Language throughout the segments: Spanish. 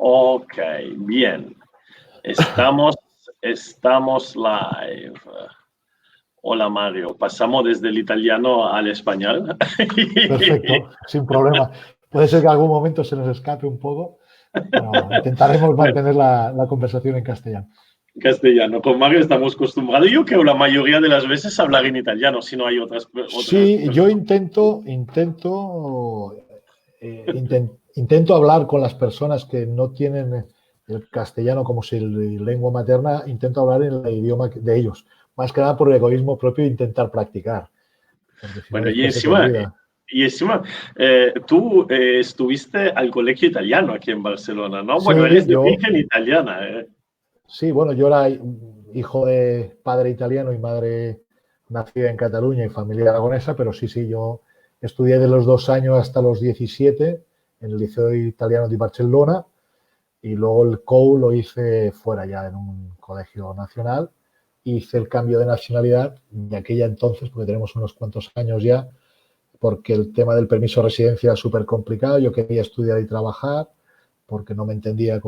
Ok, bien. Estamos live. Hola Mario, pasamos desde el italiano al español. Perfecto, sin problema. Puede ser que en algún momento se nos escape un poco, pero intentaremos mantener la conversación en castellano. Castellano, con Mario estamos acostumbrados. Yo creo la mayoría de las veces hablar en italiano, si no hay otras Sí, yo intento hablar con las personas que no tienen el castellano como si lengua materna, intento hablar en el idioma de ellos. Más que nada por egoísmo propio e intentar practicar, porque si no Bueno, después se te olvida. y encima tú estuviste al colegio italiano aquí en Barcelona, ¿no? Bueno, Sí, eres de origen italiana. Sí, bueno, yo era hijo de padre italiano y madre nacida en Cataluña y familia aragonesa, pero sí, yo estudié de los 2 años hasta los 17 en el Liceo Italiano de Barcelona y luego el COU lo hice fuera ya en un colegio nacional. Hice el cambio de nacionalidad de aquella entonces, porque tenemos unos cuantos años ya, porque el tema del permiso de residencia era súper complicado. Yo quería estudiar y trabajar porque no me entendía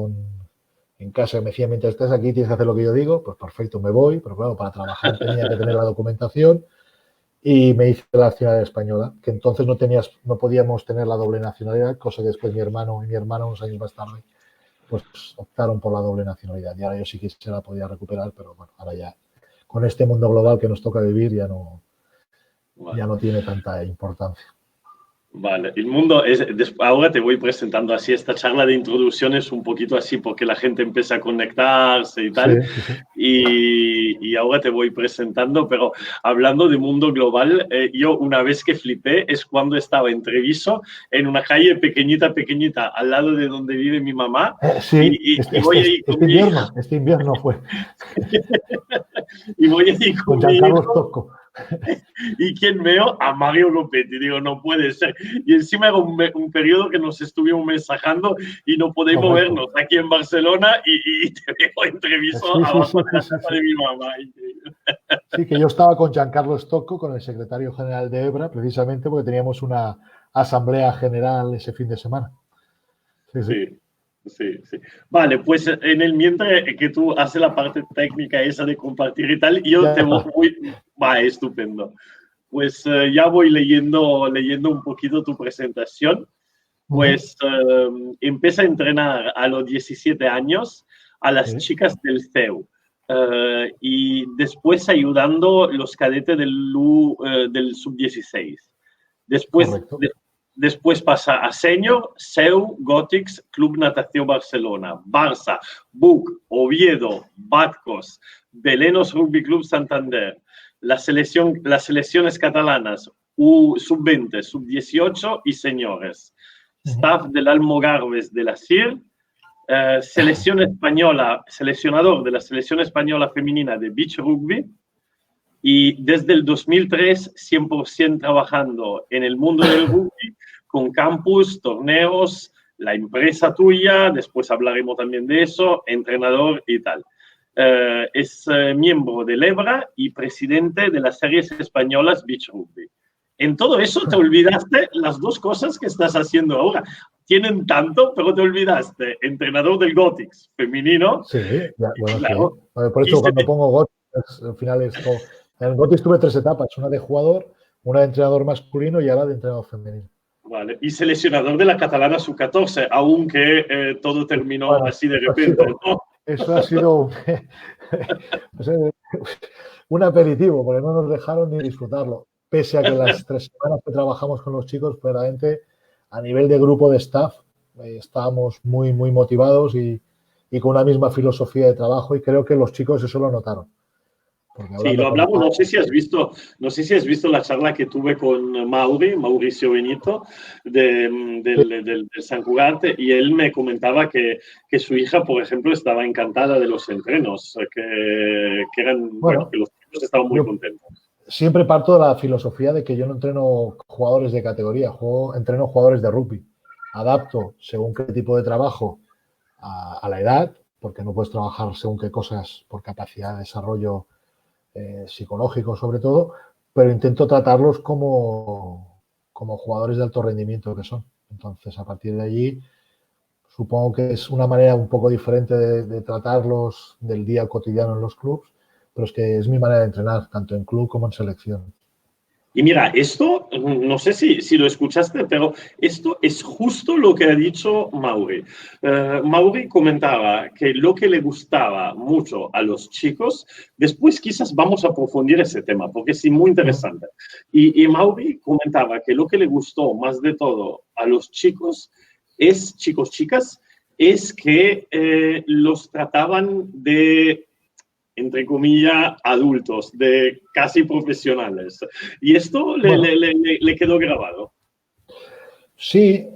en casa. Me decía, mientras estés aquí tienes que hacer lo que yo digo. Pues perfecto, me voy, pero claro, para trabajar tenía que tener la documentación y me hice la nacionalidad española, que entonces no podíamos tener la doble nacionalidad, cosa que después mi hermano y mi hermana unos años más tarde pues optaron por la doble nacionalidad y ahora yo sí que se la podía recuperar, pero bueno, ahora ya con este mundo global que nos toca vivir ya no tiene tanta importancia. Vale, el mundo es, ahora te voy presentando así, esta charla de introducción es un poquito así porque la gente empieza a conectarse y tal, Sí. y ahora te voy presentando, pero hablando de mundo global, yo una vez que flipé es cuando estaba en Treviso, en una calle pequeñita, al lado de donde vive mi mamá, Sí, y voy ahí con mi hijo, este invierno fue y voy ahí con con mi Giancarlo hijo. Stocco. ¿Y quién veo? A Mario Lopetti. Digo, no puede ser. Y encima era un periodo que nos estuvimos mensajando y no podemos Correcto. vernos aquí en Barcelona y te veo entrevisto abajo de la casa de mi mamá. Sí, que yo estaba con Giancarlo Stocco, con el secretario general de EBRA, precisamente porque teníamos una asamblea general ese fin de semana. Sí. Vale, pues en el mientras que tú haces la parte técnica esa de compartir y tal, yo te voy... Va, estupendo. Pues ya voy leyendo un poquito tu presentación. Pues empieza a entrenar a los 17 años a las chicas del CEU y después ayudando los cadetes del sub-16. Correcto. Después pasa a Senior, CEU, Gothics, Club Natación Barcelona, Barça, BUC, Oviedo, Batcos, Belenos Rugby Club Santander, las selecciones catalanas, sub-20, sub-18 y señores. Staff del Almogarves de la CIR, seleccionador de la selección española femenina de Beach Rugby y desde el 2003 100% trabajando en el mundo del rugby con campus, torneos, la empresa tuya, después hablaremos también de eso, entrenador y tal. Es miembro del EBRA y presidente de las series españolas Beach Rugby. En todo eso te olvidaste las dos cosas que estás haciendo ahora. Tienen tanto, pero te olvidaste. Entrenador del Gothics femenino. Sí, bueno, Claro. sí. Por eso cuando pongo Gothics, al final es todo. En Gothics tuve 3 etapas, una de jugador, una de entrenador masculino y ahora de entrenador femenino. Vale. Y seleccionador de la catalana sub-14, aunque todo terminó Bueno, así de repente, ¿no? Eso ha sido un aperitivo, porque no nos dejaron ni disfrutarlo. Pese a que las 3 semanas que trabajamos con los chicos, verdaderamente, a nivel de grupo de staff, estábamos muy motivados y con una misma filosofía de trabajo, y creo que los chicos eso lo notaron. Sí, lo hablamos, no sé si has visto la charla que tuve con Mauricio Benito, del San Cugat, y él me comentaba que su hija, por ejemplo, estaba encantada de los entrenos, que los chicos estaban muy contentos. Siempre parto de la filosofía de que yo no entreno jugadores de categoría, entreno jugadores de rugby. Adapto según qué tipo de trabajo a la edad, porque no puedes trabajar según qué cosas por capacidad de desarrollo psicológico sobre todo, pero intento tratarlos como jugadores de alto rendimiento que son. Entonces, a partir de allí, pues Supongo que es una manera un poco diferente de tratarlos del día cotidiano en los clubes, pero es que es mi manera de entrenar, tanto en club como en selección. Y mira, esto, no sé si lo escuchaste, pero esto es justo lo que ha dicho Mauri. Mauri comentaba que lo que le gustaba mucho a los chicos, después quizás vamos a profundizar ese tema, porque es muy interesante. Y Mauri comentaba que lo que le gustó más de todo a los chicos es, chicos, chicas, es que los trataban de entre comillas, adultos, de casi profesionales. Y esto Bueno, le quedó grabado. sí,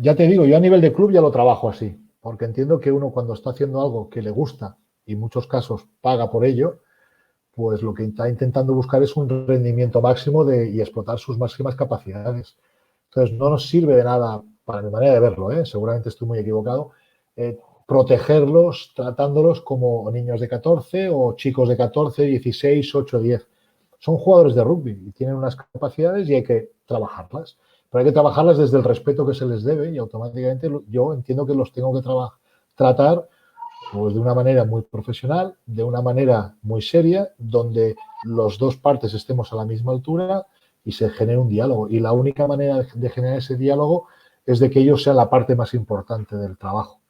ya te digo, yo a nivel de club ya lo trabajo así, porque entiendo que uno cuando está haciendo algo que le gusta y en muchos casos paga por ello, pues lo que está intentando buscar es un rendimiento máximo y explotar sus máximas capacidades. Entonces, no nos sirve de nada, para mi manera de verlo, seguramente estoy muy equivocado, protegerlos tratándolos como niños de 14 o chicos de 14, 16, 8, 10. Son jugadores de rugby y tienen unas capacidades y hay que trabajarlas. Pero hay que trabajarlas desde el respeto que se les debe y automáticamente yo entiendo que los tengo que tratar pues de una manera muy profesional, de una manera muy seria, donde los dos partes estemos a la misma altura y se genere un diálogo. Y la única manera de generar ese diálogo es de que ellos sean la parte más importante del trabajo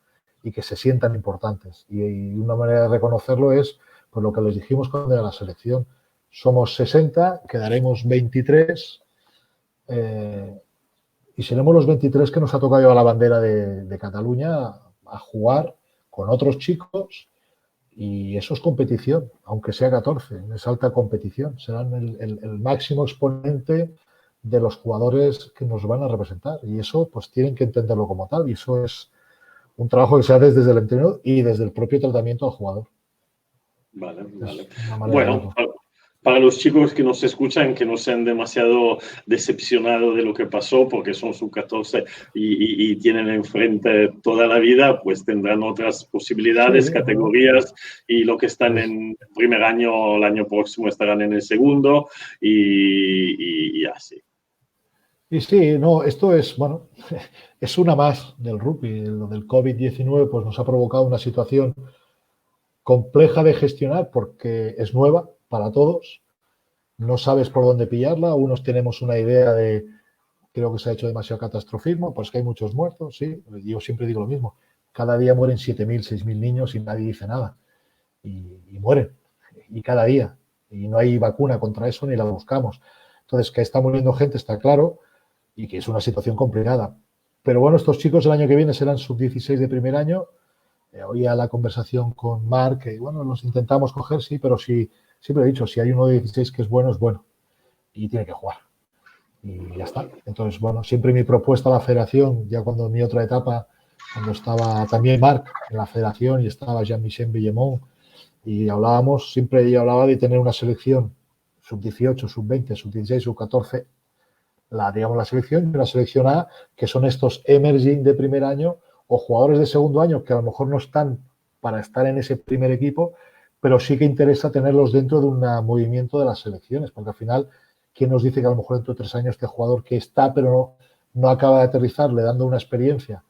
y que se sientan importantes. Y una manera de reconocerlo es, pues lo que les dijimos cuando era la selección, somos 60, quedaremos 23 y seremos los 23 que nos ha tocado llevar la bandera de Cataluña a jugar con otros chicos y eso es competición, aunque sea 14, es alta competición. Serán el máximo exponente de los jugadores que nos van a representar y eso pues tienen que entenderlo como tal y eso es un trabajo que se hace desde el entrenador y desde el propio tratamiento al jugador. Vale, vale. Es una manera de Bueno, verlo. para los chicos que nos escuchan, que no sean demasiado decepcionados de lo que pasó, porque son sub-14 y tienen enfrente toda la vida, pues tendrán otras Sí, posibilidades, bueno, categorías, y lo que están les, en primer año, el año próximo estarán en el segundo, y así. y sí, no, esto es, bueno, es una más del rugby. Lo del COVID-19 pues nos ha provocado una situación compleja de gestionar porque es nueva para todos. No sabes por dónde pillarla. Unos tenemos una idea de, creo que se ha hecho demasiado catastrofismo, pues que hay muchos muertos, sí. Yo siempre digo lo mismo. Cada día mueren 7.000, 6.000 niños y nadie dice nada. Y mueren. Y cada día. Y no hay vacuna contra eso ni la buscamos. Entonces, que está muriendo gente está claro y que es una situación complicada. Pero bueno, estos chicos el año que viene serán sub-16 de primer año. Oía la conversación con Marc, que bueno, los intentamos coger, sí, pero sí, siempre he dicho, si hay uno de 16 que es bueno y tiene que jugar. Y ya está. Entonces, bueno, siempre mi propuesta a la federación, ya cuando en mi otra etapa, cuando estaba también Marc en la federación y estaba Jean-Michel Villemont, y hablábamos, siempre ella hablaba de tener una selección sub-18, sub-20, sub-16, sub-14, digamos, la selección y una selección A, que son estos emerging de primer año o jugadores de segundo año que a lo mejor no están para estar en ese primer equipo, pero sí que interesa tenerlos dentro de un movimiento de las selecciones, porque al final, ¿quién nos dice que a lo mejor dentro de 3 años este jugador que está pero no acaba de aterrizar, le dando una experiencia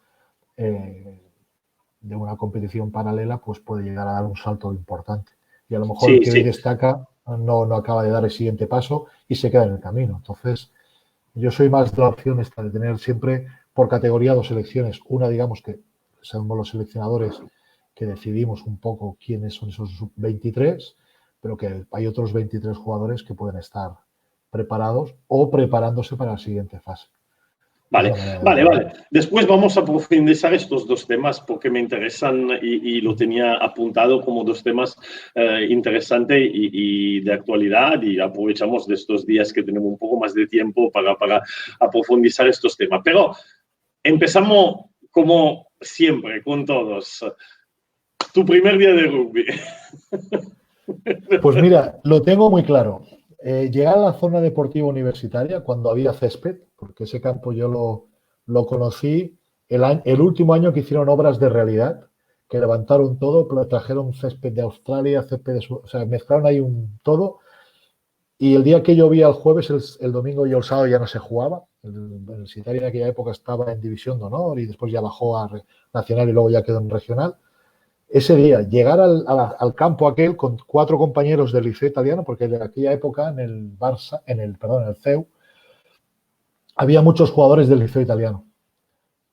de una competición paralela, pues puede llegar a dar un salto importante? Y a lo mejor el Sí, que hoy sí. destaca no acaba de dar el siguiente paso y se queda en el camino. Entonces, yo soy más de la opción esta de tener siempre por categoría dos selecciones. Una, digamos que somos los seleccionadores que decidimos un poco quiénes son esos sub-23, pero que hay otros 23 jugadores que pueden estar preparados o preparándose para la siguiente fase. Es Vale, la manera de vale, verlo, ¿eh? vale. Después vamos a profundizar estos dos temas porque me interesan y lo tenía apuntado como dos temas interesantes y de actualidad y aprovechamos de estos días que tenemos un poco más de tiempo para profundizar estos temas. Pero empezamos como siempre con todos. Tu primer día de rugby. Pues mira, lo tengo muy claro. Llegar a la zona deportiva universitaria cuando había césped, porque ese campo yo lo conocí el último año que hicieron obras de realidad, que levantaron todo, trajeron césped de Australia, césped o sea, mezclaron ahí un todo Y el día que llovía el jueves, el domingo y el sábado ya no se jugaba. El Citari en aquella época estaba en División de Honor y después ya bajó a Nacional y luego ya quedó en Regional. Ese día, llegar al campo aquel con 4 compañeros del liceo italiano, porque en aquella época en el Barça, en el CEU, había muchos jugadores del liceo italiano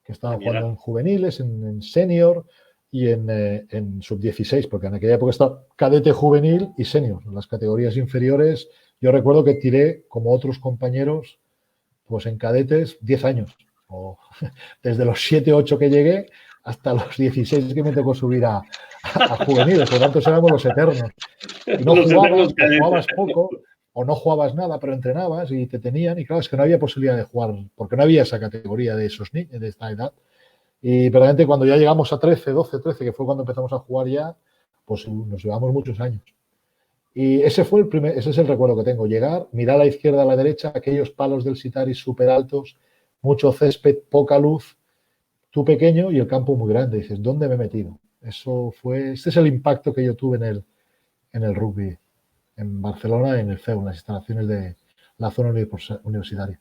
que estaban jugando en juveniles, en senior y en sub-16, porque en aquella época estaba cadete juvenil y senior. En las categorías inferiores, yo recuerdo que tiré, como otros compañeros, pues en cadetes 10 años. O desde los 7, 8 que llegué hasta los 16 que me tocó subir a juveniles. Por lo tanto, éramos los eternos. Y no jugabas, o jugabas poco, o no jugabas nada, pero entrenabas y te tenían. Y claro, es que no había posibilidad de jugar, porque no había esa categoría de esos niños de esta edad. Y realmente cuando ya llegamos a 13, 12, 13, que fue cuando empezamos a jugar ya, pues nos llevamos muchos años. Y ese es el recuerdo que tengo. Llegar, mirar a la izquierda, a la derecha, aquellos palos del Citari súper altos, mucho césped, poca luz, tú pequeño y el campo muy grande. Y dices, ¿dónde me he metido? Este es el impacto que yo tuve en el rugby en Barcelona, en el CEU, en las instalaciones de la zona universitaria.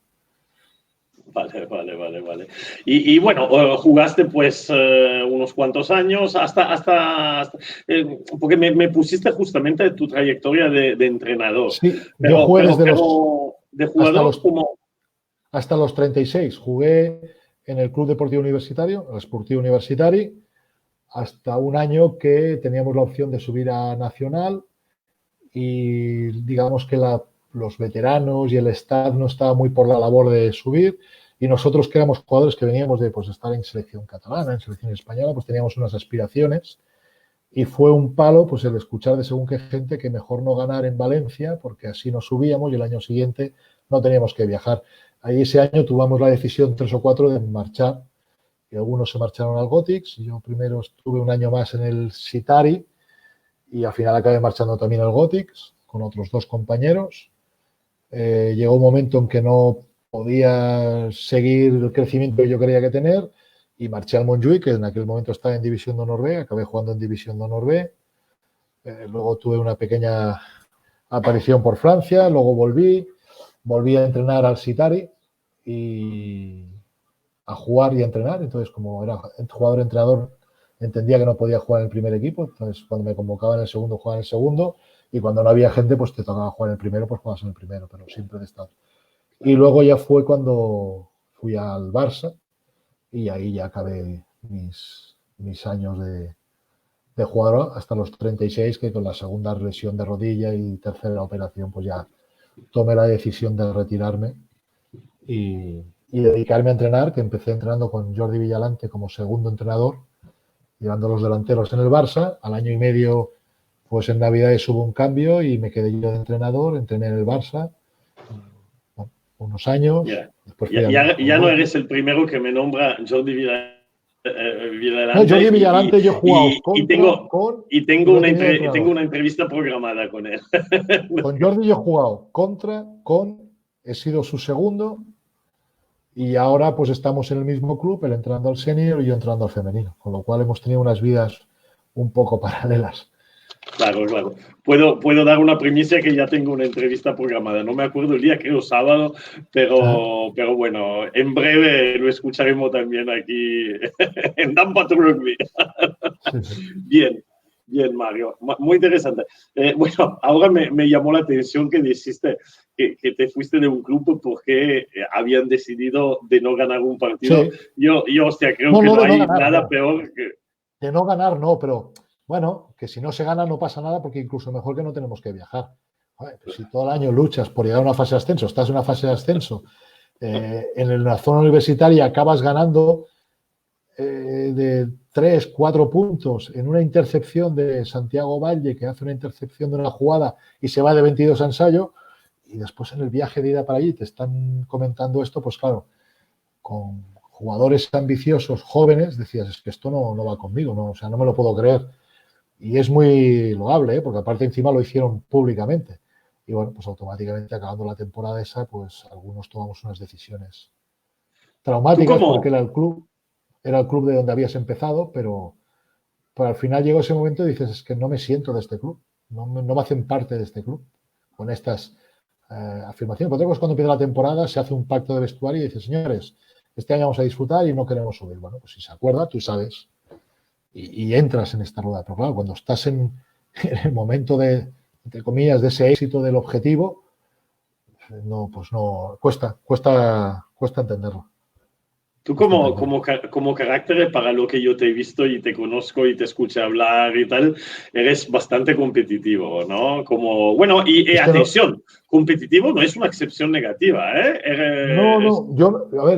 Vale. Y bueno, jugaste pues unos cuantos años porque me pusiste justamente tu trayectoria de entrenador. Sí, yo jugué de jugador hasta los 36. Jugué en el Club Deportivo Universitario, el Sportivo Universitari, hasta un año que teníamos la opción de subir a Nacional y digamos que los veteranos y el staff no estaba muy por la labor de subir. Y nosotros que éramos jugadores que veníamos de pues, estar en selección catalana, en selección española, pues teníamos unas aspiraciones y fue un palo pues el escuchar de según qué gente que mejor no ganar en Valencia porque así no subíamos y el año siguiente no teníamos que viajar. Ahí ese año tomamos la decisión 3 o 4 de marchar y algunos se marcharon al Gothics. Yo primero estuve un año más en el Citari y al final acabé marchando también al Gothics con otros 2 compañeros. Llegó un momento en que no podía seguir el crecimiento que yo quería que tener y marché al Montjuïc, que en aquel momento estaba en División de Honor B, acabé jugando en División de Honor B. Luego tuve una pequeña aparición por Francia, luego volví a entrenar al Citari y a jugar y a entrenar. Entonces, como era jugador-entrenador, entendía que no podía jugar en el primer equipo. Entonces, cuando me convocaban en el segundo, jugaba en el segundo. Y cuando no había gente, pues te tocaba jugar en el primero, pues jugabas en el primero, pero siempre he estado. Y luego ya fue cuando fui al Barça y ahí ya acabé mis años de jugador hasta los 36, que con la segunda lesión de rodilla y tercera operación, pues ya tomé la decisión de retirarme y dedicarme a entrenar, que empecé entrenando con Jordi Villalante como segundo entrenador, llevando los delanteros en el Barça. Al año y medio, pues en Navidades hubo un cambio y me quedé yo de entrenador, entrené en el Barça unos años. Ya no eres el primero que me nombra Jordi Villalante. No, Jordi Villalante yo he jugado tengo una entrevista programada con él. Con Jordi yo he jugado he sido su segundo y ahora pues estamos en el mismo club, él entrando al senior y yo entrando al femenino, con lo cual hemos tenido unas vidas un poco paralelas. Claro. Puedo dar una primicia que ya tengo una entrevista programada. No me acuerdo el día, creo sábado, pero bueno, en breve lo escucharemos también aquí en Dampa to Rugby. Sí. Bien, Mario. Muy interesante. Bueno, ahora me llamó la atención que dijiste que te fuiste de un club porque habían decidido de no ganar un partido. Sí. Yo hostia, creo que no hay nada peor que... De no ganar, no, pero... Bueno, que si no se gana no pasa nada porque incluso mejor que no tenemos que viajar. Pues si todo el año luchas por llegar a una fase de ascenso, estás en una fase de ascenso, en la zona universitaria acabas ganando de 3, 4 puntos en una intercepción de Santiago Valle, que hace una intercepción de una jugada y se va de 22 a ensayo, y después en el viaje de ida para allí te están comentando esto, pues claro, con jugadores ambiciosos, jóvenes, decías, es que esto no va conmigo, no, o sea, no me lo puedo creer. Y es muy loable, porque aparte encima lo hicieron públicamente. Y bueno, pues automáticamente acabando la temporada esa, pues algunos tomamos unas decisiones traumáticas porque era el club de donde habías empezado, pero al final llegó ese momento y dices, es que no me siento de este club, no me hacen parte de este club, con estas afirmaciones. Otra cosa es cuando empieza la temporada, se hace un pacto de vestuario y dice, señores, este año vamos a disfrutar y no queremos subir. Bueno, pues si se acuerda, tú sabes y entras en esta rueda. Pero claro, cuando estás en el momento de, entre comillas, de ese éxito del objetivo, no, pues no, cuesta entenderlo. Tú como carácter, para lo que yo te he visto y te conozco y te escuché hablar y tal, eres bastante competitivo, ¿no? Como, bueno, y atención, competitivo no es una excepción negativa, ¿eh? No,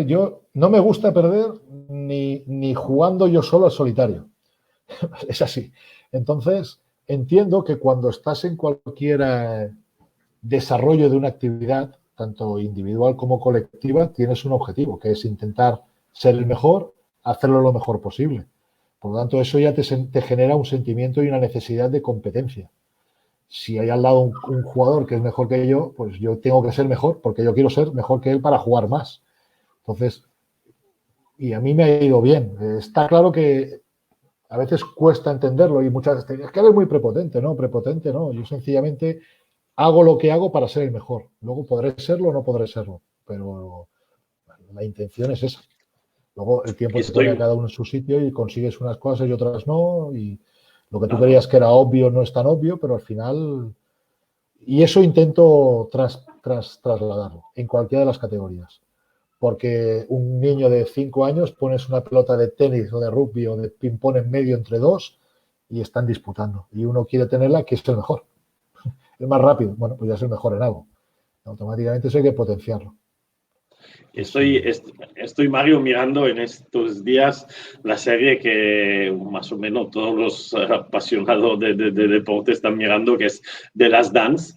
yo no me gusta perder ni jugando yo solo al solitario. Es así. Entonces, entiendo que cuando estás en cualquier desarrollo de una actividad, tanto individual como colectiva, tienes un objetivo, que es intentar ser el mejor, hacerlo lo mejor posible. Por lo tanto, eso ya te genera un sentimiento y una necesidad de competencia. Si hay al lado un jugador que es mejor que yo, pues yo tengo que ser mejor, porque yo quiero ser mejor que él para jugar más. Entonces, y a mí me ha ido bien. Está claro que a veces cuesta entenderlo y muchas veces es que eres muy prepotente, ¿no? Prepotente, ¿no? Yo sencillamente hago lo que hago para ser el mejor. Luego podré serlo o no podré serlo, pero la intención es esa. Luego el tiempo te pone a cada uno en su sitio y consigues unas cosas y otras no. Y lo que tú creías que era obvio no es tan obvio, pero al final... Y eso intento trasladarlo en cualquiera de las categorías. Porque un niño de 5 años pones una pelota de tenis o de rugby o de ping-pong en medio entre dos y están disputando. Y uno quiere tenerla, que es el mejor. El más rápido. Bueno, pues ya es el mejor en algo. Automáticamente eso hay que potenciarlo. Estoy, Mario, mirando en estos días la serie que más o menos todos los apasionados de deporte están mirando, que es The Last Dance,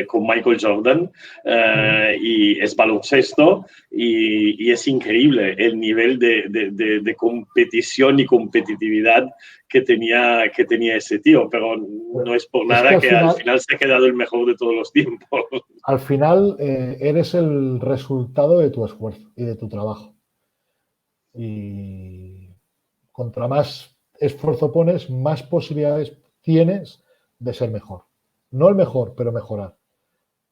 con Michael Jordan, y es baloncesto, y es increíble el nivel de competición y competitividad que tenía ese tío, pero no es por nada que al final se ha quedado el mejor de todos los tiempos. Al final eres el resultado de tu esfuerzo y de tu trabajo. Y contra más esfuerzo pones, más posibilidades tienes de ser mejor. No el mejor, pero mejorar.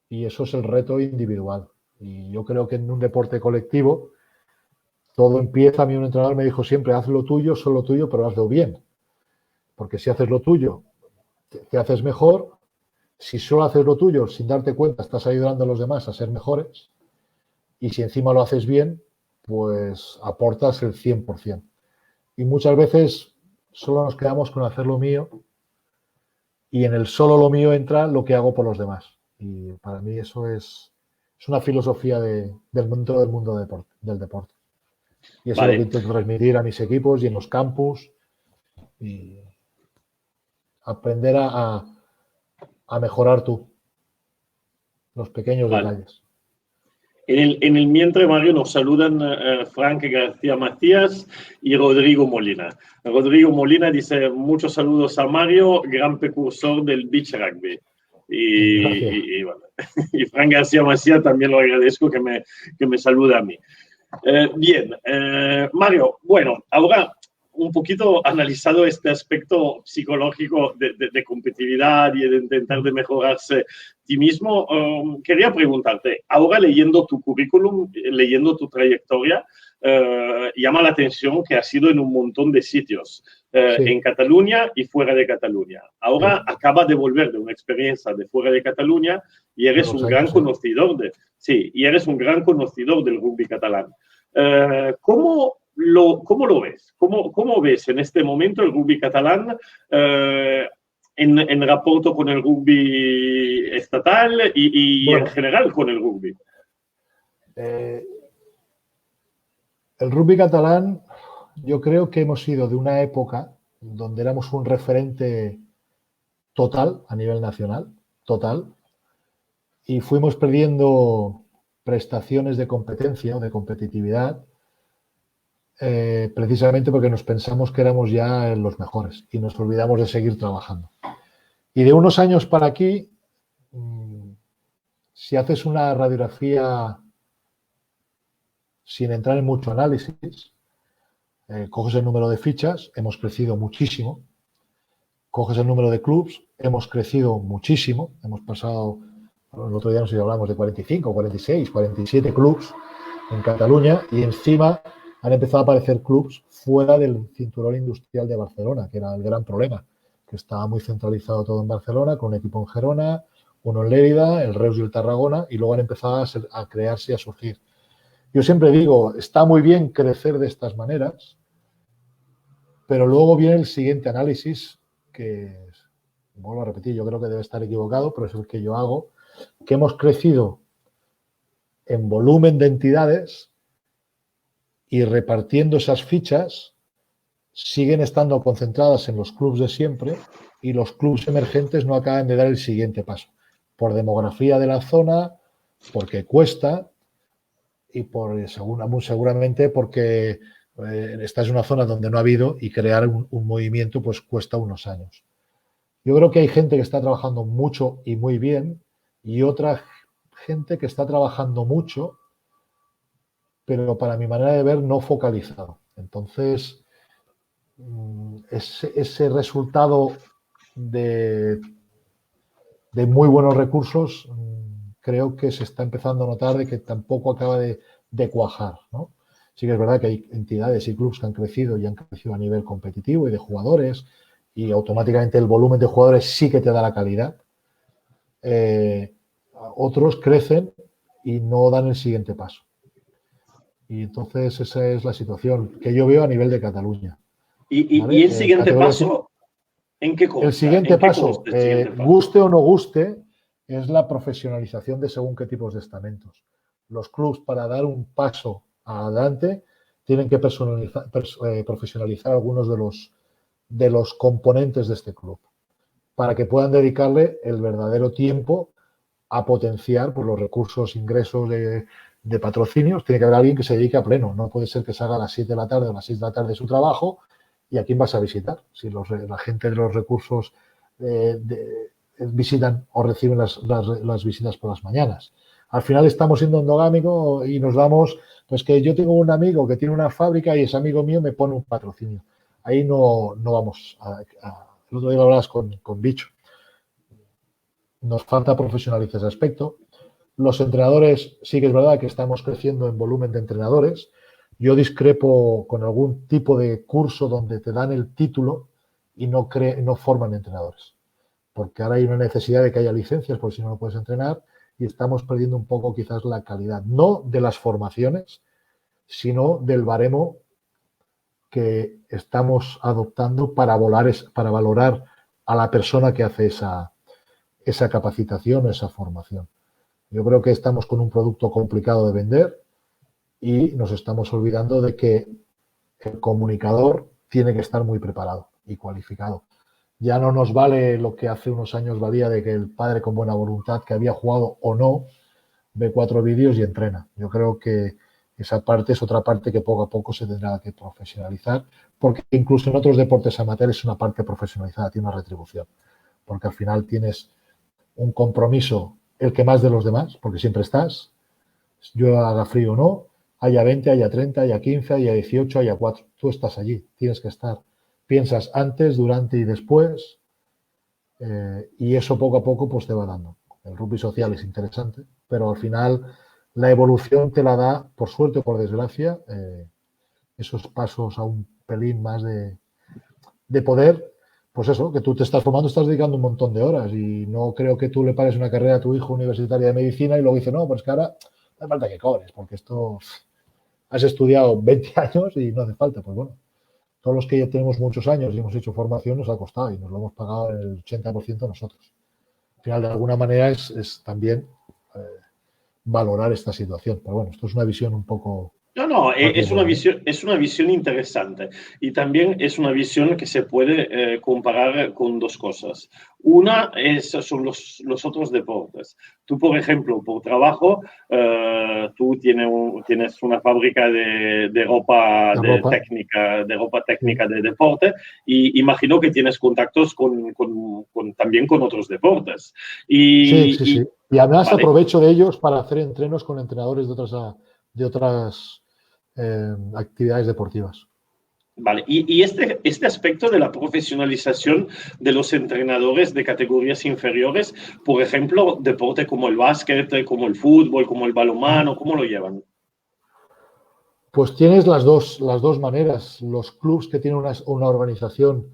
Y eso es el reto individual. Y yo creo que en un deporte colectivo todo empieza, a mí un entrenador me dijo siempre, haz lo tuyo, solo tuyo, pero hazlo bien. Porque si haces lo tuyo, te haces mejor. Si solo haces lo tuyo sin darte cuenta, estás ayudando a los demás a ser mejores. Y si encima lo haces bien, pues aportas el 100%. Y muchas veces solo nos quedamos con hacer lo mío y en el solo lo mío entra lo que hago por los demás. Y para mí eso es una filosofía del mundo del deporte. Y eso es lo que intento transmitir a mis equipos y en los campus y aprender a mejorar tú los pequeños detalles. En el mientras, Mario, nos saludan Frank García Macías y Rodrigo Molina. Rodrigo Molina dice, muchos saludos a Mario, gran precursor del beach rugby. Y bueno, y Frank García Macías también lo agradezco que me saluda a mí. Bien, Mario, bueno, ahora un poquito analizado este aspecto psicológico de competitividad y de intentar de mejorarse ti mismo, quería preguntarte, ahora leyendo tu currículum, leyendo tu trayectoria, llama la atención que has ido en un montón de sitios, en Cataluña y fuera de Cataluña. Ahora acabas de volver de una experiencia de fuera de Cataluña y eres un gran conocedor y eres un gran conocedor del rugby catalán. ¿Cómo lo ves? ¿Cómo ves en este momento el rugby catalán en rapport con el rugby estatal y en general con el rugby? El rugby catalán, yo creo que hemos ido de una época donde éramos un referente total a nivel nacional, total, y fuimos perdiendo prestaciones de competencia o de competitividad precisamente porque nos pensamos que éramos ya los mejores y nos olvidamos de seguir trabajando. Y de unos años para aquí, si haces una radiografía sin entrar en mucho análisis, coges el número de fichas, hemos crecido muchísimo, coges el número de clubs, hemos crecido muchísimo, hemos pasado el otro día no sé si hablamos de 45, 46, 47 clubs en Cataluña y encima han empezado a aparecer clubs fuera del cinturón industrial de Barcelona, que era el gran problema, que estaba muy centralizado todo en Barcelona, con un equipo en Gerona, uno en Lérida, el Reus y el Tarragona, y luego han empezado a crearse y a surgir. Yo siempre digo, está muy bien crecer de estas maneras, pero luego viene el siguiente análisis, que, vuelvo a repetir, yo creo que debe estar equivocado, pero es el que yo hago, que hemos crecido en volumen de entidades y repartiendo esas fichas siguen estando concentradas en los clubes de siempre y los clubes emergentes no acaban de dar el siguiente paso. Por demografía de la zona, porque cuesta y seguramente porque esta es una zona donde no ha habido y crear un movimiento pues cuesta unos años. Yo creo que hay gente que está trabajando mucho y muy bien y otra gente que está trabajando mucho, pero para mi manera de ver no focalizado. Entonces, ese resultado de muy buenos recursos creo que se está empezando a notar de que tampoco acaba de cuajar, ¿no? Sí que es verdad que hay entidades y clubes que han crecido y han crecido a nivel competitivo y de jugadores y automáticamente el volumen de jugadores sí que te da la calidad. Otros crecen y no dan el siguiente paso. Y entonces esa es la situación que yo veo a nivel de Cataluña. ¿Y el siguiente paso? ¿En qué consta? El siguiente paso, guste o no guste, es la profesionalización de según qué tipos de estamentos. Los clubs, para dar un paso adelante, tienen que profesionalizar algunos de los componentes de este club para que puedan dedicarle el verdadero tiempo a potenciar pues, los recursos, ingresos de patrocinios. Tiene que haber alguien que se dedique a pleno. No puede ser que salga a las 7 de la tarde o a las 6 de la tarde de su trabajo. ¿Y a quién vas a visitar? Si la gente de los recursos visitan o reciben las visitas por las mañanas. Al final estamos siendo endogámicos y nos damos, pues que yo tengo un amigo que tiene una fábrica y ese amigo mío me pone un patrocinio. Ahí no vamos el otro día hablabas con Bicho. Nos falta profesionalizar ese aspecto. Los entrenadores, sí que es verdad que estamos creciendo en volumen de entrenadores. Yo discrepo con algún tipo de curso donde te dan el título y no forman entrenadores. Porque ahora hay una necesidad de que haya licencias, porque si no, no puedes entrenar, y estamos perdiendo un poco quizás la calidad, no de las formaciones, sino del baremo que estamos adoptando para valorar a la persona que hace esa capacitación o esa formación. Yo creo que estamos con un producto complicado de vender y nos estamos olvidando de que el comunicador tiene que estar muy preparado y cualificado. Ya no nos vale lo que hace unos años valía de que el padre con buena voluntad, que había jugado o no, ve 4 vídeos y entrena. Yo creo que esa parte es otra parte que poco a poco se tendrá que profesionalizar, porque incluso en otros deportes amateurs es una parte profesionalizada, tiene una retribución, porque al final tienes un compromiso, el que más de los demás, porque siempre estás, yo haga frío o no, haya 20, haya 30, haya 15, haya 18, haya 4, tú estás allí, tienes que estar. Piensas antes, durante y después, y eso poco a poco pues te va dando. El rugby social es interesante, pero al final la evolución te la da, por suerte o por desgracia, esos pasos a un pelín más de poder, pues eso, que tú te estás formando, estás dedicando un montón de horas y no creo que tú le pagues una carrera a tu hijo universitaria de medicina y luego dice, no, pues que ahora no hace falta que cobres, porque esto has estudiado 20 años y no hace falta. Pues bueno, todos los que ya tenemos muchos años y hemos hecho formación nos ha costado y nos lo hemos pagado el 80% nosotros. Al final, de alguna manera, es también valorar esta situación. Pero bueno, esto es una visión un poco... No, es una visión interesante y también es una visión que se puede comparar con dos cosas. Una son los otros deportes. Tú, por ejemplo, por trabajo, tú tienes una fábrica de ropa técnica de deporte y imagino que tienes contactos también con otros deportes. Sí. Y además ¿vale? aprovecho de ellos para hacer entrenos con entrenadores de otras actividades deportivas. Vale, y este aspecto de la profesionalización de los entrenadores de categorías inferiores, por ejemplo, deporte como el básquet, como el fútbol, como el balonmano, ¿cómo lo llevan? Pues tienes las dos maneras. Los clubs que tienen una organización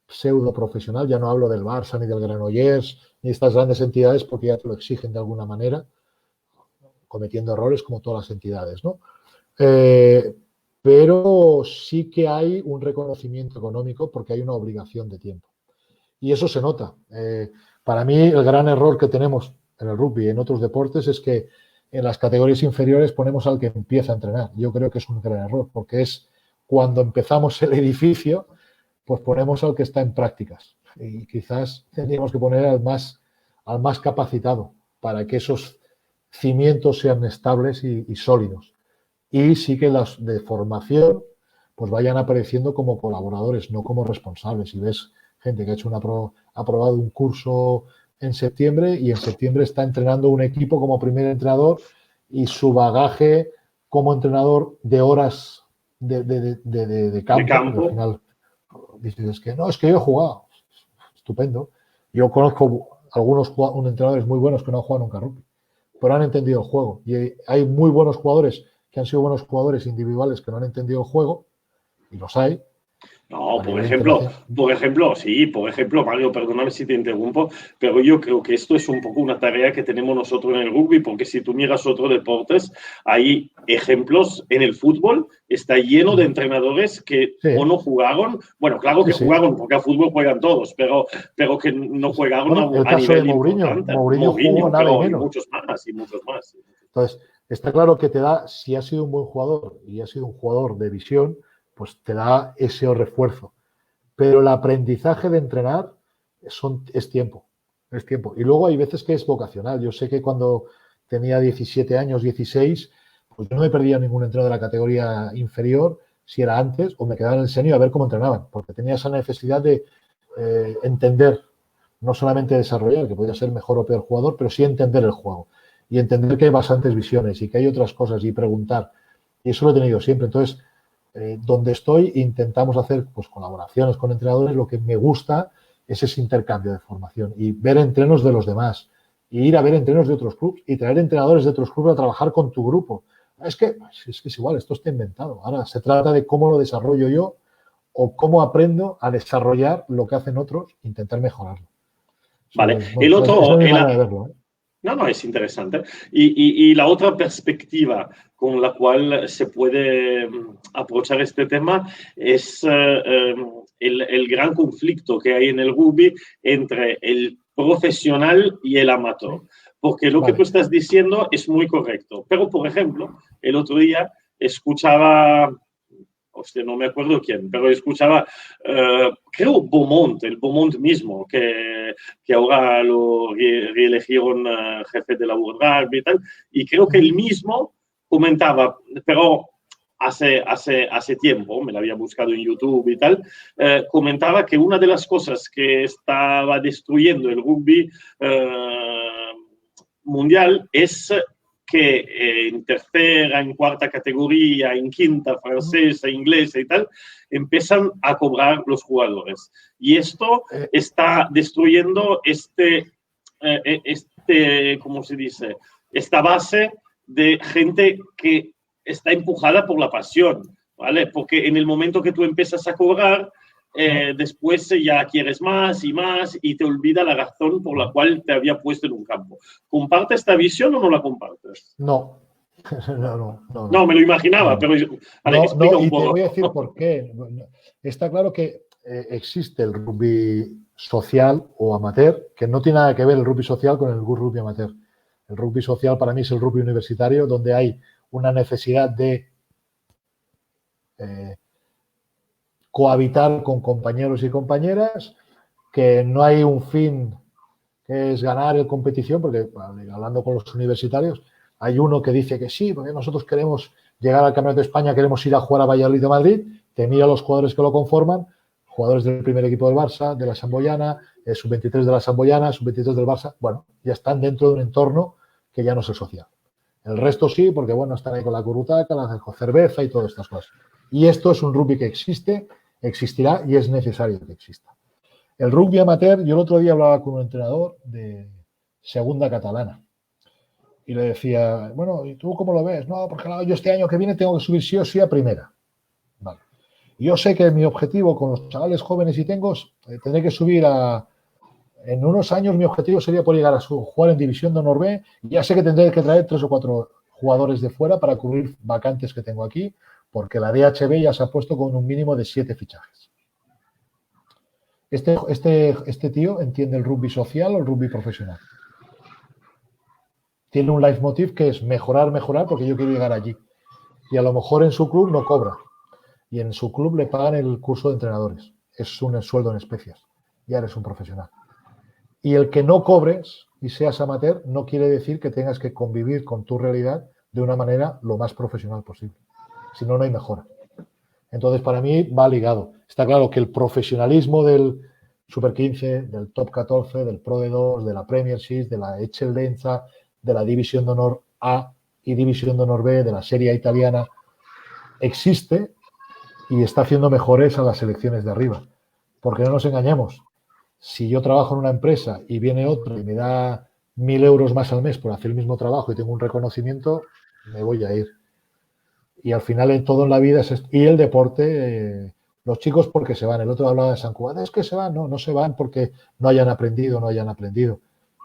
pseudo profesional, ya no hablo del Barça ni del Granollers ni de estas grandes entidades porque ya te lo exigen de alguna manera, cometiendo errores como todas las entidades, ¿no? Pero sí que hay un reconocimiento económico porque hay una obligación de tiempo. Y eso se nota. Para mí, el gran error que tenemos en el rugby y en otros deportes es que en las categorías inferiores ponemos al que empieza a entrenar. Yo creo que es un gran error porque es cuando empezamos el edificio, pues ponemos al que está en prácticas. Y quizás tendríamos que poner al más capacitado para que esos cimientos sean estables y sólidos. Y sí que las de formación pues vayan apareciendo como colaboradores, no como responsables. Y ves gente que ha hecho ha aprobado un curso en septiembre y en septiembre está entrenando un equipo como primer entrenador y su bagaje como entrenador de horas de campo, porque al final dices que no, es que yo he jugado. Estupendo. Yo conozco algunos entrenadores muy buenos que no han jugado nunca rugby, pero han entendido el juego. Y hay muy buenos jugadores que han sido buenos jugadores individuales que no han entendido el juego, y los hay. No, sí, por ejemplo, Mario, perdóname si te interrumpo, pero yo creo que esto es un poco una tarea que tenemos nosotros en el rugby, porque si tú miras otros deportes, hay ejemplos en el fútbol, está lleno de entrenadores que o no jugaron, bueno, claro que jugaron, porque a fútbol juegan todos, pero que no jugaron el a caso nivel de Mourinho. importante. Mourinho jugó nada y menos. Y muchos más, y muchos más. Entonces, está claro que te da, si has sido un buen jugador y has sido un jugador de visión, pues te da ese refuerzo. Pero el aprendizaje de entrenar es tiempo. Es tiempo. Y luego hay veces que es vocacional. Yo sé que cuando tenía 17 años, 16, pues yo no me perdía ningún entrenador de la categoría inferior, si era antes, o me quedaba en el senior a ver cómo entrenaban, porque tenía esa necesidad de entender, no solamente desarrollar, que podía ser mejor o peor jugador, pero sí entender el juego. Y entender que hay bastantes visiones y que hay otras cosas y preguntar. Y eso lo he tenido siempre. Entonces, donde estoy, intentamos hacer pues, colaboraciones con entrenadores. Lo que me gusta es ese intercambio de formación y ver entrenos de los demás, y ir a ver entrenos de otros clubes y traer entrenadores de otros clubes a trabajar con tu grupo. Es que es igual, esto está inventado. Ahora se trata de cómo lo desarrollo yo o cómo aprendo a desarrollar lo que hacen otros, intentar mejorarlo. Vale, bueno, el otro, es mi manera de verlo, ¿eh? No, es interesante. Y la otra perspectiva con la cual se puede aprovechar este tema es el gran conflicto que hay en el rugby entre el profesional y el amateur. Porque lo que tú estás diciendo es muy correcto. Pero, por ejemplo, el otro día escuchaba... Hostia, no me acuerdo quién, pero escuchaba, creo, Beaumont, el Beaumont mismo, que ahora lo reelegieron jefe de la World Rugby y tal, y creo que él mismo comentaba, pero hace tiempo, me lo había buscado en YouTube y tal, comentaba que una de las cosas que estaba destruyendo el rugby mundial es que en tercera, en cuarta categoría, en quinta, francesa, inglesa y tal, empiezan a cobrar los jugadores. Y esto está destruyendo ¿cómo se dice? Esta base de gente que está empujada por la pasión, ¿vale? Porque en el momento que tú empiezas a cobrar, después ya quieres más y te olvida la razón por la cual te había puesto en un campo. ¿Compartes esta visión o no la compartes? No. No, me lo imaginaba, pero explica un poco. Y te voy a decir por qué. Está claro que existe el rugby social o amateur, que no tiene nada que ver el rugby social con el rugby amateur. El rugby social para mí es el rugby universitario, donde hay una necesidad de cohabitar con compañeros y compañeras, que no hay un fin que es ganar en competición, porque hablando con los universitarios, hay uno que dice que sí, porque nosotros queremos llegar al Campeonato de España, queremos ir a jugar a Valladolid de Madrid, te mira los jugadores que lo conforman, jugadores del primer equipo del Barça, de la Samboyana, sub-23 de la Samboyana, sub-23 del Barça, bueno, ya están dentro de un entorno que ya no es el social. El resto sí, porque bueno, están ahí con la currutaca, la cerveza y todas estas cosas. Y esto es un rugby que existe, existirá y es necesario que exista. El rugby amateur, yo el otro día hablaba con un entrenador de segunda catalana y le decía, bueno, ¿y tú cómo lo ves? No, porque claro, yo este año que viene tengo que subir sí o sí a primera. Vale. Yo sé que mi objetivo con los chavales jóvenes y tengo, tendré que subir a... En unos años mi objetivo sería poder llegar a jugar en División de Honor B y ya sé que tendré que traer 3 o 4 jugadores de fuera para cubrir vacantes que tengo aquí, porque la DHB ya se ha puesto con un mínimo de 7 fichajes. Este tío entiende el rugby social o el rugby profesional. Tiene un leitmotiv que es mejorar, mejorar, porque yo quiero llegar allí. Y a lo mejor en su club no cobra. Y en su club le pagan el curso de entrenadores. Es un sueldo en especias. Ya eres un profesional. Y el que no cobres y seas amateur no quiere decir que tengas que convivir con tu realidad de una manera lo más profesional posible. Si no, no hay mejora. Entonces, para mí va ligado. Está claro que el profesionalismo del Super 15, del Top 14, del Pro D2, de la Premiership, de la Eccellenza, de la División de Honor A y División de Honor B, de la Serie italiana, existe y está haciendo mejores a las selecciones de arriba. Porque no nos engañemos. Si yo trabajo en una empresa y viene otro y me da 1.000 euros más al mes por hacer el mismo trabajo y tengo un reconocimiento, me voy a ir. Y al final en todo en la vida es... Y el deporte, los chicos porque se van. El otro hablaba de San Cugat, es que se van. No, no se van porque no hayan aprendido,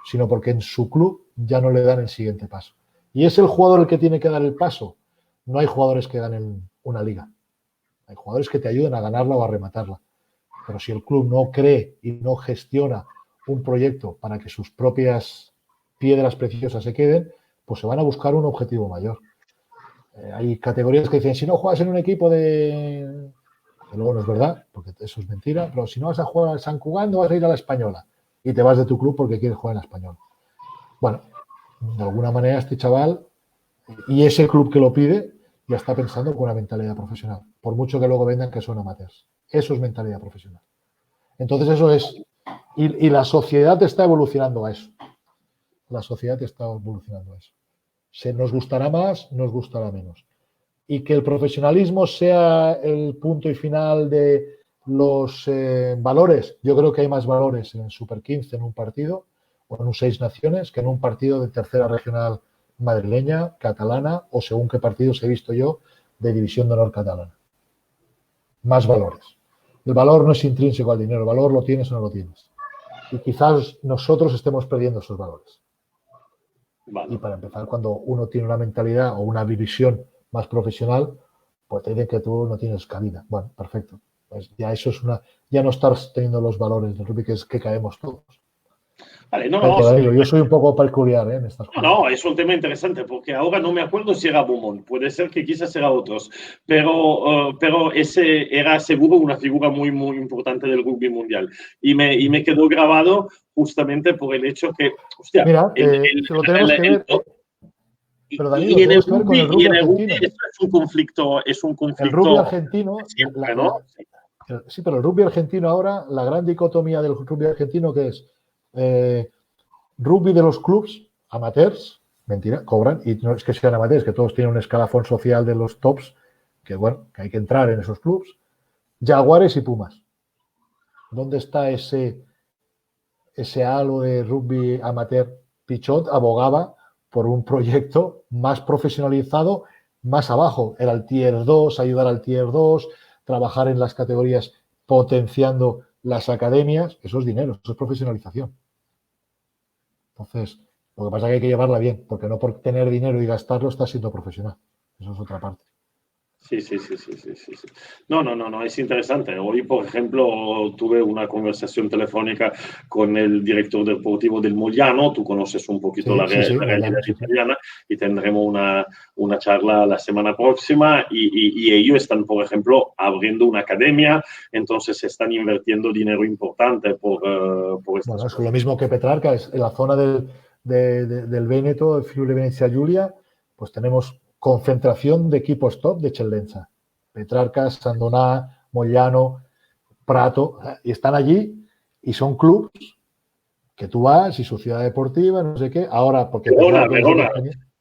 sino porque en su club ya no le dan el siguiente paso. Y es el jugador el que tiene que dar el paso. No hay jugadores que ganen una liga. Hay jugadores que te ayudan a ganarla o a rematarla. Pero si el club no cree y no gestiona un proyecto para que sus propias piedras preciosas se queden, pues se van a buscar un objetivo mayor. Hay categorías que dicen, si no juegas en un equipo de... Que luego no es verdad, porque eso es mentira, pero si no vas a jugar al San Cugat, no vas a ir a la Española. Y te vas de tu club porque quieres jugar en la Española. Bueno, de alguna manera este chaval y ese club que lo pide ya está pensando con una mentalidad profesional. Por mucho que luego vendan que son amateurs. Eso es mentalidad profesional. Entonces eso es... Y la sociedad está evolucionando a eso. La sociedad está evolucionando a eso. Nos gustará más, nos gustará menos. Y que el profesionalismo sea el punto y final de los valores. Yo creo que hay más valores en el Super 15 en un partido o en un 6 Naciones que en un partido de tercera regional madrileña, catalana o según qué partidos he visto yo de División de Honor catalana. Más valores. El valor no es intrínseco al dinero, el valor lo tienes o no lo tienes. Y quizás nosotros estemos perdiendo esos valores. Vale. Y para empezar, cuando uno tiene una mentalidad o una visión más profesional, pues te dicen que tú no tienes cabida. Bueno, perfecto. Pues ya eso es una... Ya no estás teniendo los valores del rugby que caemos todos. Vale, no, no, Danilo, yo soy un poco peculiar en estas cosas. No, es un tema interesante porque ahora no me acuerdo si era Beaumont, puede ser que quizás era otros, pero ese era seguro una figura muy, muy importante del rugby mundial y me quedó grabado justamente por el hecho que, hostia, mira, lo tenemos que ver. Pero Danilo, y en el rugby, con el rugby argentino. Eso es un conflicto. El rugby argentino, siempre, ¿no? Sí, pero el rugby argentino ahora, la gran dicotomía del rugby argentino que es rugby de los clubs amateurs, mentira, cobran, y no es que sean amateurs, que todos tienen un escalafón social de los tops, que bueno, que hay que entrar en esos clubs, Jaguares y Pumas. ¿Dónde está ese halo de rugby amateur? Pichot abogaba por un proyecto más profesionalizado, más abajo. Era el Tier 2, ayudar al Tier 2, trabajar en las categorías potenciando las academias. Eso es dinero, eso es profesionalización. Entonces, lo que pasa es que hay que llevarla bien, porque no por tener dinero y gastarlo estás siendo profesional. Eso es otra parte. Sí. No, es interesante. Hoy, por ejemplo, tuve una conversación telefónica con el director deportivo del Mogliano. Tú conoces un poquito la realidad italiana y tendremos una charla la semana próxima y ellos están, por ejemplo, abriendo una academia, entonces están invirtiendo dinero importante por bueno, es lo mismo que Petrarca, es en la zona del Véneto, el Friuli Venezia Giulia, pues tenemos concentración de equipos top de Eccellenza. Petrarca, Sandoná, Mogliano, Prato, y están allí y son clubs que tú vas y su ciudad deportiva, no sé qué. Ahora, porque Verona.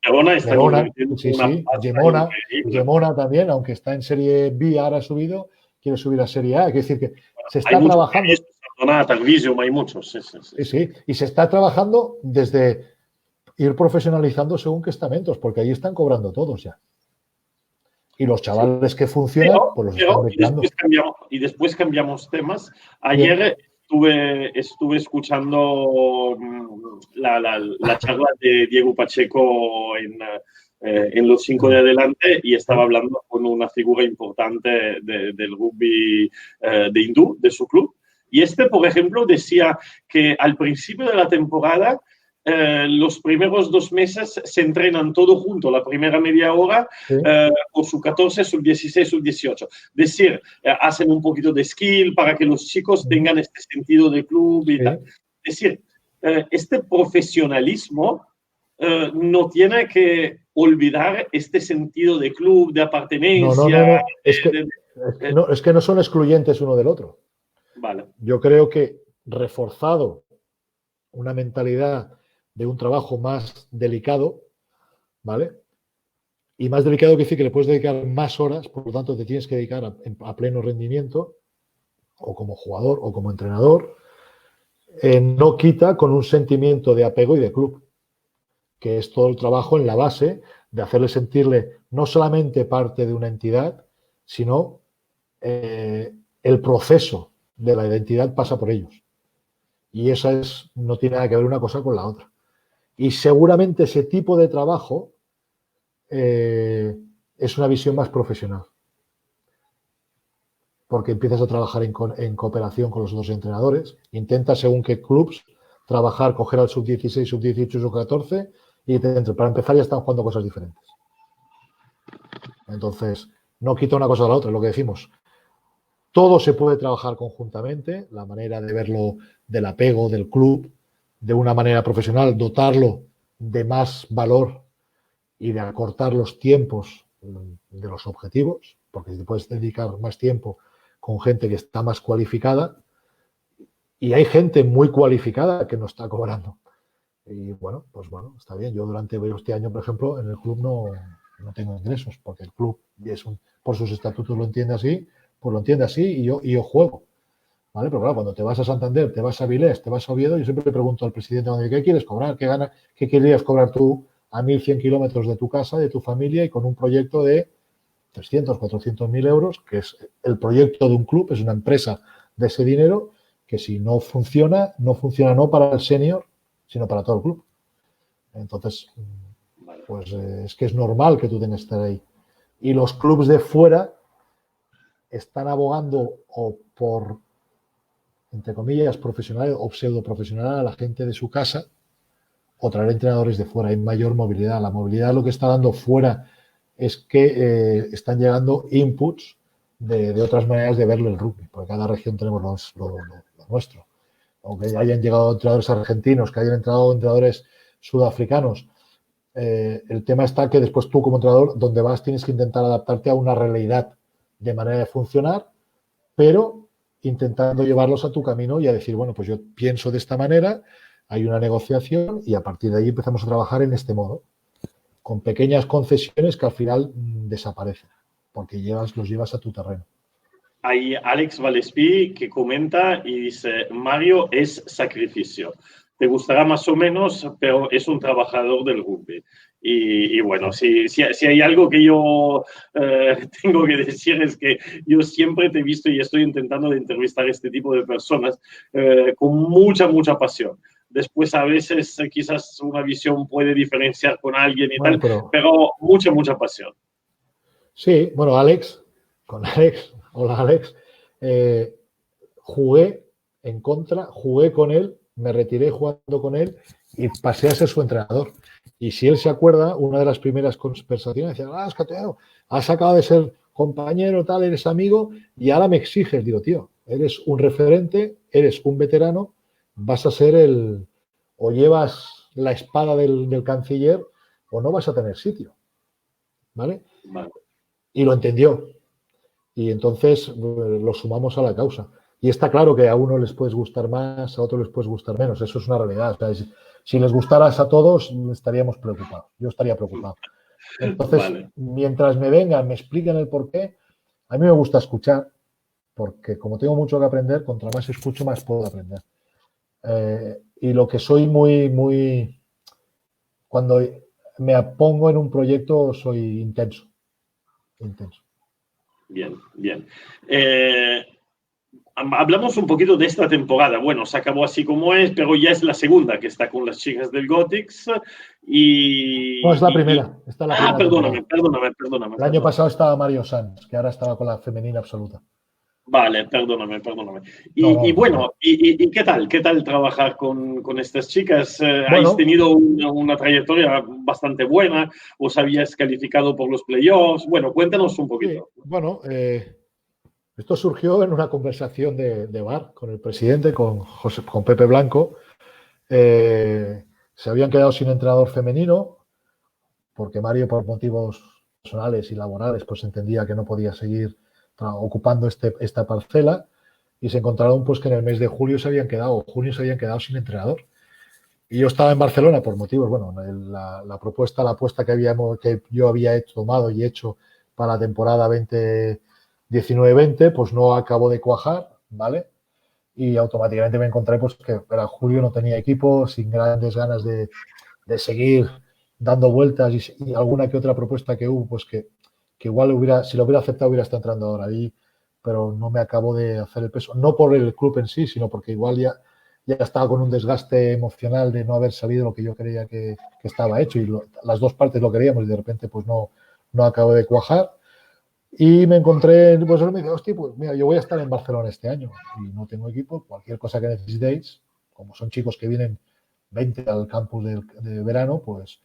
Verona está Verona, invirtiendo sí, una sí, pasta Gemona, increíble. Gemona también, aunque está en Serie B, ahora ha subido, quiere subir a Serie A. Quiere decir que se Hay está muchos trabajando, tenistas, Donata, Visum, hay muchos. Sí, sí, sí, sí, sí. sí, y se está trabajando desde ir profesionalizando según qué estamentos, porque ahí están cobrando todos ya. Y los Sí. chavales que funcionan, pues los están becando. Y después cambiamos temas. Bien. Ayer estuve escuchando la charla de Diego Pacheco en Los Cinco de Adelante y estaba hablando con una figura importante del rugby de hindú, de su club. Y por ejemplo, decía que al principio de la temporada los primeros 2 meses se entrenan todo junto, la primera media hora, Sí, o sub-14, sub-16, sub-18. Decir, hacen un poquito de skill para que los chicos tengan este sentido de club y sí. tal. Es decir, este profesionalismo no tiene que olvidar este sentido de club, de No, apartenencia. Es que no son excluyentes uno del otro. Vale. Yo creo que reforzado una mentalidad de un trabajo más delicado, ¿vale? Y más delicado que decir que le puedes dedicar más horas, por lo tanto te tienes que dedicar a pleno rendimiento, o como jugador o como entrenador, no quita con un sentimiento de apego y de club, que es todo el trabajo en la base de hacerle sentirle no solamente parte de una entidad, sino el proceso de la identidad pasa por ellos. Y eso no tiene nada que ver una cosa con la otra. Y seguramente ese tipo de trabajo es una visión más profesional. Porque empiezas a trabajar en cooperación con los otros entrenadores, intentas según qué clubs trabajar, coger al sub-16, sub-18, sub-14 y para empezar ya están jugando cosas diferentes. Entonces, no quita una cosa de la otra, es lo que decimos. Todo se puede trabajar conjuntamente, la manera de verlo del apego del club, de una manera profesional, dotarlo de más valor y de acortar los tiempos de los objetivos, porque te puedes dedicar más tiempo con gente que está más cualificada y hay gente muy cualificada que no está cobrando. Y bueno, pues bueno, está bien. Yo durante este año, por ejemplo, en el club no tengo ingresos, porque el club por sus estatutos lo entiende así, pues lo entiende así y yo juego. ¿Vale? Pero claro, cuando te vas a Santander, te vas a Avilés, te vas a Oviedo, yo siempre le pregunto al presidente, ¿qué quieres cobrar? ¿Qué querías cobrar tú a 1.100 kilómetros de tu casa, de tu familia y con un proyecto de 300, 400 mil euros, que es el proyecto de un club, es una empresa de ese dinero que si no funciona no para el senior, sino para todo el club. Entonces, pues es que es normal que tú tengas que estar ahí. Y los clubes de fuera están abogando o por, entre comillas, profesional o pseudo profesional a la gente de su casa o traer entrenadores de fuera. Hay mayor movilidad. La movilidad lo que está dando fuera es que están llegando inputs de otras maneras de verlo el rugby, porque cada región tenemos lo nuestro. Aunque hayan llegado entrenadores argentinos, que hayan entrado entrenadores sudafricanos, el tema está que después tú como entrenador, donde vas, tienes que intentar adaptarte a una realidad de manera de funcionar, pero intentando llevarlos a tu camino y a decir, bueno, pues yo pienso de esta manera, hay una negociación y a partir de ahí empezamos a trabajar en este modo, con pequeñas concesiones que al final desaparecen, porque los llevas a tu terreno. Hay Alex Valespí que comenta y dice, Mario es sacrificio. Te gustará más o menos, pero es un trabajador del rugby. Y bueno, si hay algo que yo tengo que decir es que yo siempre te he visto y estoy intentando de entrevistar a este tipo de personas con mucha, mucha pasión. Después a veces quizás una visión puede diferenciar con alguien y Bueno, tal, pero mucha, mucha pasión. Sí, bueno, hola Alex, jugué en contra, jugué con él, me retiré jugando con él y pasé a ser su entrenador. Y si él se acuerda, una de las primeras conversaciones decía, es que has acabado de ser compañero, tal, eres amigo y ahora me exiges. Digo, tío, eres un referente, eres un veterano, vas a ser o llevas la espada del canciller o no vas a tener sitio. ¿Vale? Vale. Y lo entendió. Y entonces lo sumamos a la causa. Y está claro que a uno les puedes gustar más, a otros les puedes gustar menos. Eso es una realidad. O sea, si les gustaras a todos, estaríamos preocupados. Yo estaría preocupado. Entonces, Vale. mientras me vengan, me expliquen el porqué, a mí me gusta escuchar, porque como tengo mucho que aprender, contra más escucho, más puedo aprender. Y lo que soy cuando me pongo en un proyecto, soy intenso. Intenso. Bien, bien. Hablamos un poquito de esta temporada. Bueno, se acabó así como es, pero ya es la segunda que está con las chicas del Gothics. No, es la Y, primera. Esta es la primera temporada. perdóname. El año pasado estaba Mario Sanz, que ahora estaba con la femenina absoluta. Vale, perdóname. No, Y no, no, no. bueno, ¿y qué tal? ¿Qué tal trabajar con estas chicas? ¿Habéis Bueno, tenido una trayectoria bastante buena? ¿Os habías calificado por los playoffs? Bueno, cuéntanos un sí, poquito. bueno, esto surgió en una conversación de bar con el presidente, con Pepe Blanco. Se habían quedado sin entrenador femenino porque Mario, por motivos personales y laborales, pues entendía que no podía seguir ocupando esta parcela y se encontraron pues que en el mes de julio junio se habían quedado sin entrenador. Y yo estaba en Barcelona por motivos, bueno, la propuesta, la apuesta que yo había tomado y hecho para la temporada 2019-20, pues no acabó de cuajar, ¿vale? Y automáticamente me encontré pues que era julio, no tenía equipo, sin grandes ganas de seguir dando vueltas y alguna que otra propuesta que hubo, pues que igual si lo hubiera aceptado hubiera estado entrando ahora ahí, pero no me acabo de hacer el peso, no por el club en sí, sino porque igual ya estaba con un desgaste emocional de no haber salido lo que yo creía que estaba hecho y las dos partes lo queríamos y de repente pues no acabo de cuajar. Y me encontré, pues él me dice, hostia, pues mira, yo voy a estar en Barcelona este año y no tengo equipo, cualquier cosa que necesitéis, como son chicos que vienen 20 al campus de verano, pues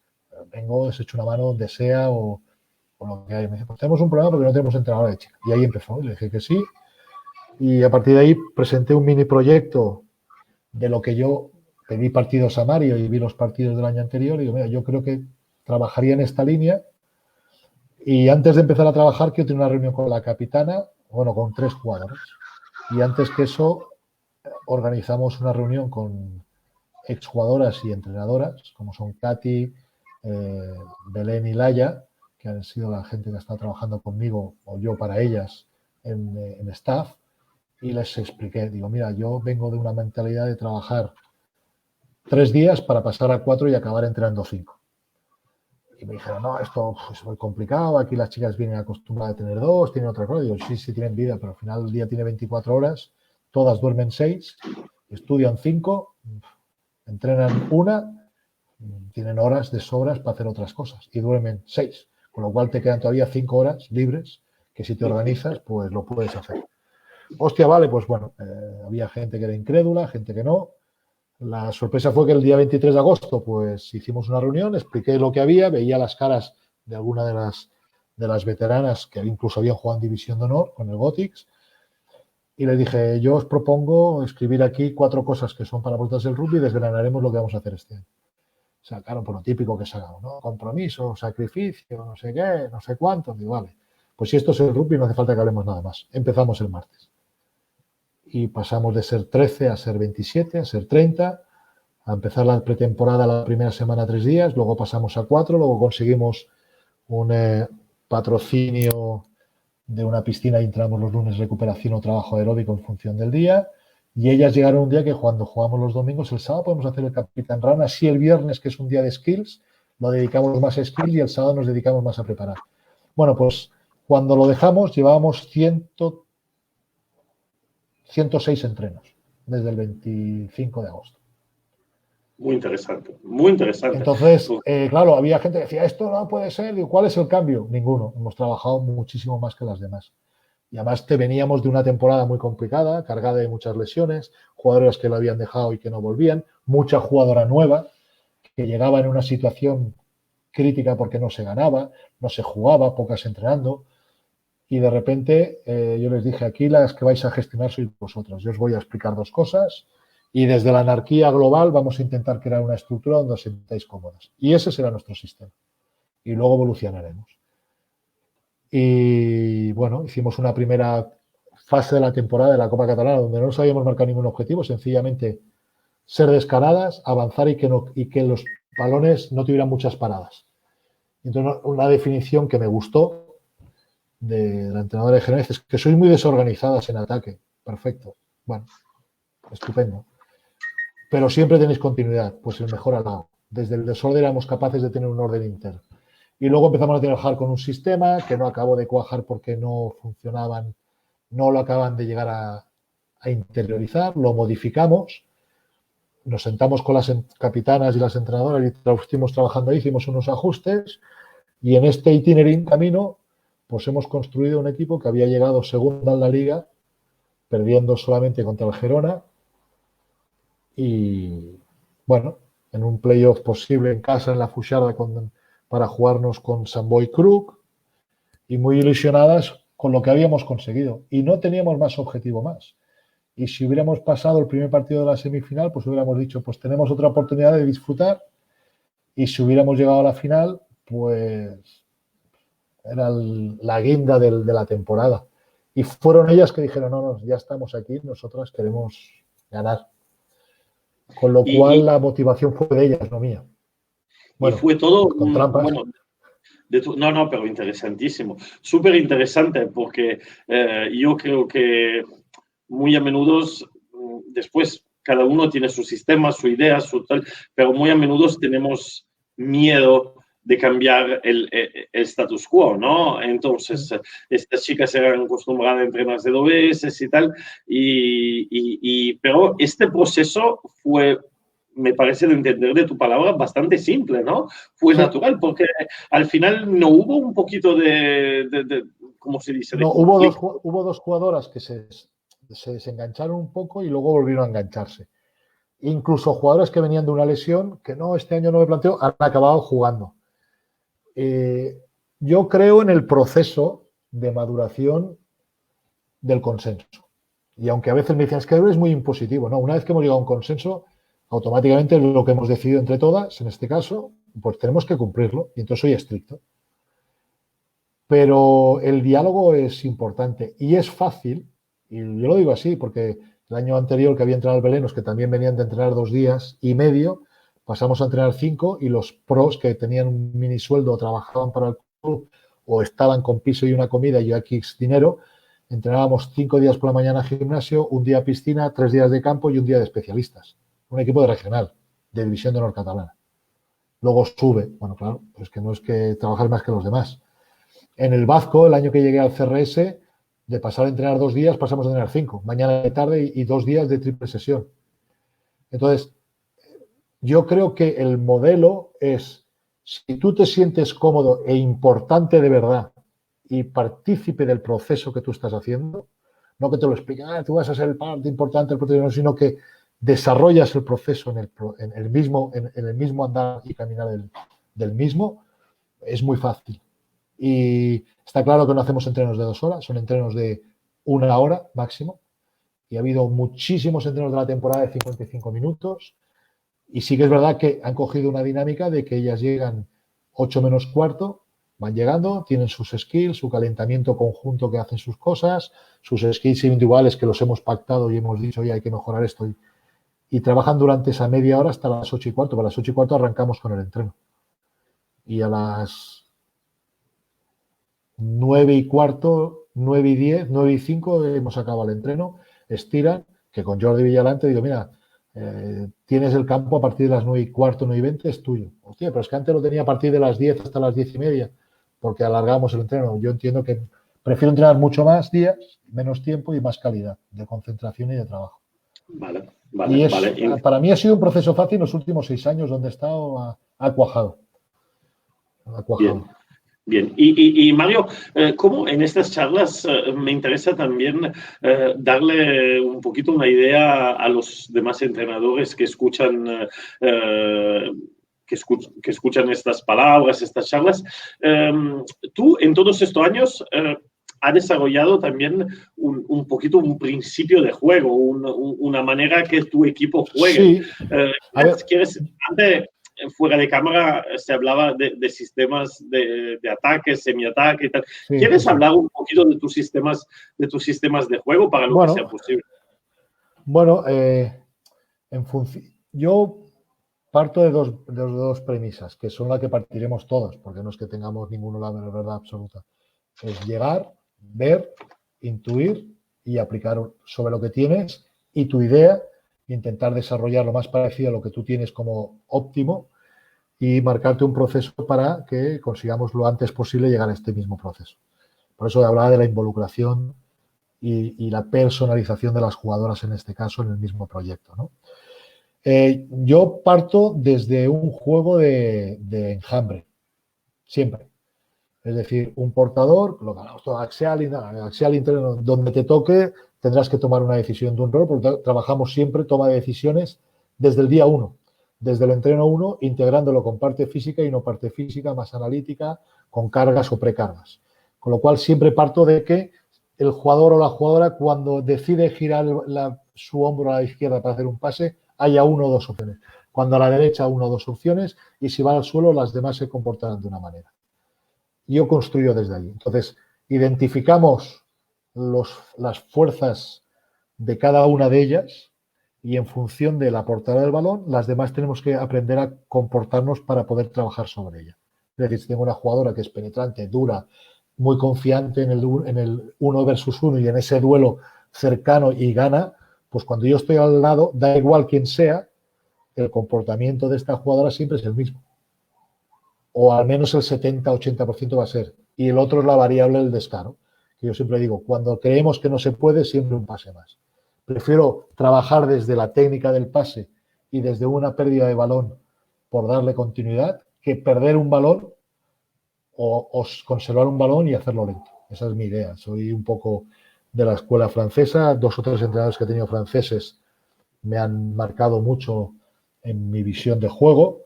vengo, os echo una mano donde sea o lo que hay. Me dice, pues tenemos un problema porque no tenemos entrenador de chica. Y ahí empezó, y le dije que sí. Y a partir de ahí presenté un mini proyecto de lo que yo pedí partidos a Mario y vi los partidos del año anterior y digo, mira, yo creo que trabajaría en esta línea y antes de empezar a trabajar quiero tener una reunión con la capitana, bueno, con 3 jugadores. Y antes que eso organizamos una reunión con exjugadoras y entrenadoras, como son Katy, Belén y Laia, que han sido la gente que ha estado trabajando conmigo o yo para ellas en staff, y les expliqué, digo, mira, yo vengo de una mentalidad de trabajar 3 días para pasar a 4 y acabar entrenando 5. Y me dijeron, no, esto es muy complicado, aquí las chicas vienen acostumbradas a tener 2, tienen otra cosa. Digo, sí, tienen vida, pero al final el día tiene 24 horas, todas duermen 6, estudian 5, entrenan 1, tienen horas de sobras para hacer otras cosas y duermen 6, con lo cual te quedan todavía 5 horas libres que si te organizas, pues lo puedes hacer. Hostia, vale, pues bueno, había gente que era incrédula, gente que no. La sorpresa fue que el día 23 de agosto, pues hicimos una reunión, expliqué lo que había, veía las caras de alguna de las veteranas que incluso habían jugado en División de Honor con el Gothics y les dije, yo os propongo escribir aquí 4 cosas que son para vosotros del rugby y desgranaremos lo que vamos a hacer este año. Sacaron por lo típico que sacamos, ¿no? Compromiso, sacrificio, no sé qué, no sé cuánto. Digo, vale, pues si esto es el rugby no hace falta que hablemos nada más. Empezamos el martes. Y pasamos de ser 13 a ser 27, a ser 30, a empezar la pretemporada la primera semana 3 días, luego pasamos a 4, luego conseguimos un patrocinio de una piscina y entramos los lunes recuperación o trabajo aeróbico en función del día. Y ellas llegaron un día que cuando jugamos los domingos, el sábado podemos hacer el Capitán Run, así el viernes, que es un día de skills, lo dedicamos más a skills y el sábado nos dedicamos más a preparar. Bueno, pues cuando lo dejamos llevábamos 106 entrenos desde el 25 de agosto. Muy interesante, muy interesante. Entonces, claro, había gente que decía, esto no puede ser. Digo, ¿cuál es el cambio? Ninguno. Hemos trabajado muchísimo más que las demás. Y además veníamos de una temporada muy complicada, cargada de muchas lesiones, jugadoras que lo habían dejado y que no volvían, mucha jugadora nueva que llegaba en una situación crítica porque no se ganaba, no se jugaba, pocas entrenando. Y de repente yo les dije, aquí las que vais a gestionar sois vosotras. Yo os voy a explicar 2 cosas y desde la anarquía global vamos a intentar crear una estructura donde os sintáis cómodas. Y ese será nuestro sistema. Y luego evolucionaremos. Y bueno, hicimos una primera fase de la temporada de la Copa Catalana, donde no nos habíamos marcado ningún objetivo, sencillamente ser descaradas, avanzar y que los balones no tuvieran muchas paradas. Entonces, una definición que me gustó de la entrenadora de Générez es que sois muy desorganizadas en ataque. Perfecto. Bueno, estupendo. Pero siempre tenéis continuidad. Pues el mejor al lado. Desde el desorden éramos capaces de tener un orden interno. Y luego empezamos a trabajar con un sistema que no acabó de cuajar porque no funcionaban, no lo acaban de llegar a interiorizar, lo modificamos, nos sentamos con las capitanas y las entrenadoras y estuvimos trabajando ahí, hicimos unos ajustes y en este itinerín camino pues hemos construido un equipo que había llegado segundo en la liga, perdiendo solamente contra el Girona y bueno, en un playoff posible en casa en la Fuixarda para jugarnos con Sant Boi Krug y muy ilusionadas con lo que habíamos conseguido. Y no teníamos más objetivo más. Y si hubiéramos pasado el primer partido de la semifinal, pues hubiéramos dicho, pues tenemos otra oportunidad de disfrutar. Y si hubiéramos llegado a la final, pues era la guinda de la temporada. Y fueron ellas que dijeron, no, ya estamos aquí, nosotras queremos ganar. Con lo cual la motivación fue de ellas, no mía. Bueno, y fue todo con trampas. Bueno, no, pero interesantísimo. Súper interesante porque yo creo que muy a menudo, después cada uno tiene su sistema, su idea, su tal, pero muy a menudo tenemos miedo de cambiar el status quo, ¿no? Entonces, estas chicas eran acostumbradas a entrenar de 2 veces y tal, pero este proceso fue, me parece de entender de tu palabra, bastante simple, ¿no? Fue natural, porque al final no hubo un poquito de ¿cómo se dice? No, hubo dos jugadoras que se desengancharon un poco y luego volvieron a engancharse. Incluso jugadoras que venían de una lesión, que no, este año no me planteo, han acabado jugando. Yo creo en el proceso de maduración del consenso. Y aunque a veces me dicen, es que es muy impositivo, ¿no? Una vez que hemos llegado a un consenso, automáticamente lo que hemos decidido entre todas, en este caso, pues tenemos que cumplirlo. Y entonces soy estricto. Pero el diálogo es importante y es fácil, y yo lo digo así porque el año anterior que había entrenado al Belenos, que también venían de entrenar 2 días y medio, pasamos a entrenar 5 y los pros que tenían un mini sueldo trabajaban para el club o estaban con piso y una comida y X dinero, entrenábamos 5 días por la mañana gimnasio, 1 día piscina, 3 días de campo y 1 día de especialistas. Un equipo de regional, de división de honor catalana. Luego sube, bueno, claro, pues que no es que trabajar más que los demás. En el Vasco, el año que llegué al CRS, de pasar a entrenar 2 días, pasamos a entrenar 5, mañana y tarde y 2 días de triple sesión. Entonces, yo creo que el modelo es, si tú te sientes cómodo e importante de verdad y partícipe del proceso que tú estás haciendo, no que te lo expliquen, tú vas a ser parte importante del proceso, sino que desarrollas el proceso en el mismo andar y caminar del mismo, es muy fácil. Y está claro que no hacemos entrenos de 2 horas, son entrenos de 1 hora máximo. Y ha habido muchísimos entrenos de la temporada de 55 minutos. Y sí que es verdad que han cogido una dinámica de que ellas llegan 8 menos cuarto, van llegando, tienen sus skills, su calentamiento conjunto que hacen sus cosas, sus skills individuales que los hemos pactado y hemos dicho, oye, hay que mejorar esto. Y trabajan durante esa media hora hasta las 8 y cuarto. Para las 8 y cuarto arrancamos con el entreno. Y a las 9 y cuarto, 9 y 10, 9 y 5 hemos acabado el entreno, estiran, que con Jordi Villalante digo, mira, tienes el campo a partir de las 9 y cuarto, 9 y 20, es tuyo. Hostia, pero es que antes lo tenía a partir de las 10 hasta las 10 y media, porque alargamos el entreno. Yo entiendo que prefiero entrenar mucho más días, menos tiempo y más calidad de concentración y de trabajo. Vale. Para mí ha sido un proceso fácil en los últimos 6 años donde he estado, ha cuajado. Bien. Y Mario, ¿cómo en estas charlas me interesa también darle un poquito una idea a los demás entrenadores que escuchan, que escuchan estas palabras, estas charlas? Tú, en todos estos años, has desarrollado también un poquito un principio de juego, una manera que tu equipo juegue. Sí. ¿Quieres fuera de cámara se hablaba de sistemas de ataque, semiataque y tal. Sí, ¿Quieres sí. hablar un poquito de tus sistemas de juego para lo que sea posible? Bueno, yo parto de dos premisas, que son las que partiremos todos, porque no es que tengamos ninguno la verdad absoluta. Es llegar, ver, intuir y aplicar sobre lo que tienes y tu idea, intentar desarrollar lo más parecido a lo que tú tienes como óptimo y marcarte un proceso para que consigamos lo antes posible llegar a este mismo proceso. Por eso hablaba de la involucración y la personalización de las jugadoras en este caso en el mismo proyecto, ¿no? Yo parto desde un juego de enjambre, siempre. Es decir, un portador, lo ganamos todo axial, donde te toque tendrás que tomar una decisión de un rol, porque trabajamos siempre toma de decisiones desde el día 1, desde el entreno 1, integrándolo con parte física y no parte física, más analítica, con cargas o precargas. Con lo cual siempre parto de que el jugador o la jugadora, cuando decide girar su hombro a la izquierda para hacer un pase, haya una o dos opciones. Cuando a la derecha, una o dos opciones, y si va al suelo, las demás se comportarán de una manera. Yo construyo desde allí. Entonces, identificamos las fuerzas de cada una de ellas y en función de la portada del balón, las demás tenemos que aprender a comportarnos para poder trabajar sobre ella. Es decir, si tengo una jugadora que es penetrante, dura, muy confiante en el 1 versus 1 y en ese duelo cercano y gana, pues cuando yo estoy al lado, da igual quién sea, el comportamiento de esta jugadora siempre es el mismo. O al menos el 70-80% va a ser. Y el otro es la variable del descaro. Que yo siempre digo, cuando creemos que no se puede, siempre un pase más. Prefiero trabajar desde la técnica del pase y desde una pérdida de balón por darle continuidad que perder un balón o conservar un balón y hacerlo lento. Esa es mi idea. Soy un poco de la escuela francesa. 2 o 3 entrenadores que he tenido franceses me han marcado mucho en mi visión de juego.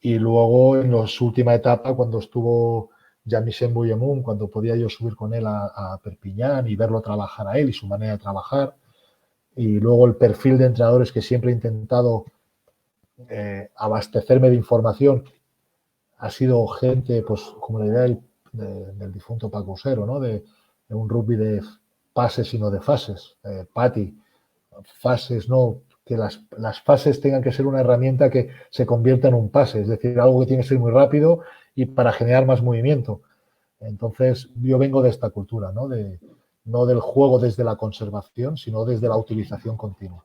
Y luego en la última etapa, cuando estuvo Jean-Michel Bouillemont, cuando podía yo subir con él a Perpiñán y verlo trabajar a él y su manera de trabajar. Y luego el perfil de entrenadores que siempre he intentado abastecerme de información ha sido gente, pues como la idea del difunto Paco Usero, ¿no? De un rugby de pases y no de fases. Patti, fases, no, que las fases tengan que ser una herramienta que se convierta en un pase, es decir, algo que tiene que ser muy rápido y para generar más movimiento. Entonces, yo vengo de esta cultura, ¿no? No del juego desde la conservación, sino desde la utilización continua.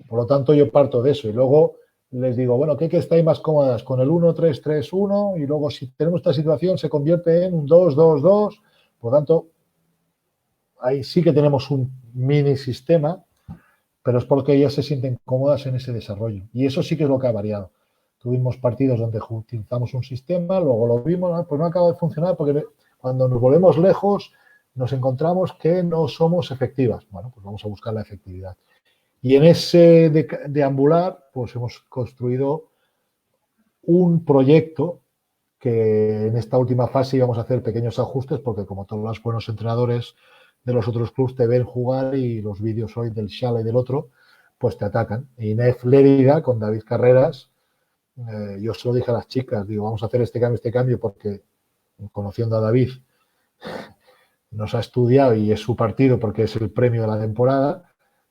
Por lo tanto, yo parto de eso y luego les digo, bueno, ¿qué estáis más cómodas? Con el 1-3-3-1 y luego si tenemos esta situación se convierte en un 2-2-2. Por lo tanto, ahí sí que tenemos un mini sistema, pero es porque ellas se sienten cómodas en ese desarrollo. Y eso sí que es lo que ha variado. Tuvimos partidos donde utilizamos un sistema, luego lo vimos, pues no acaba de funcionar porque cuando nos volvemos lejos nos encontramos que no somos efectivas. Bueno, pues vamos a buscar la efectividad. Y en ese deambular, pues hemos construido un proyecto que en esta última fase íbamos a hacer pequeños ajustes porque como todos los buenos entrenadores de los otros clubes te ven jugar y los vídeos hoy del Xala y del otro, pues te atacan. Y Nef Lérida con David Carreras, yo se lo dije a las chicas, digo, vamos a hacer este cambio porque conociendo a David nos ha estudiado y es su partido porque es el premio de la temporada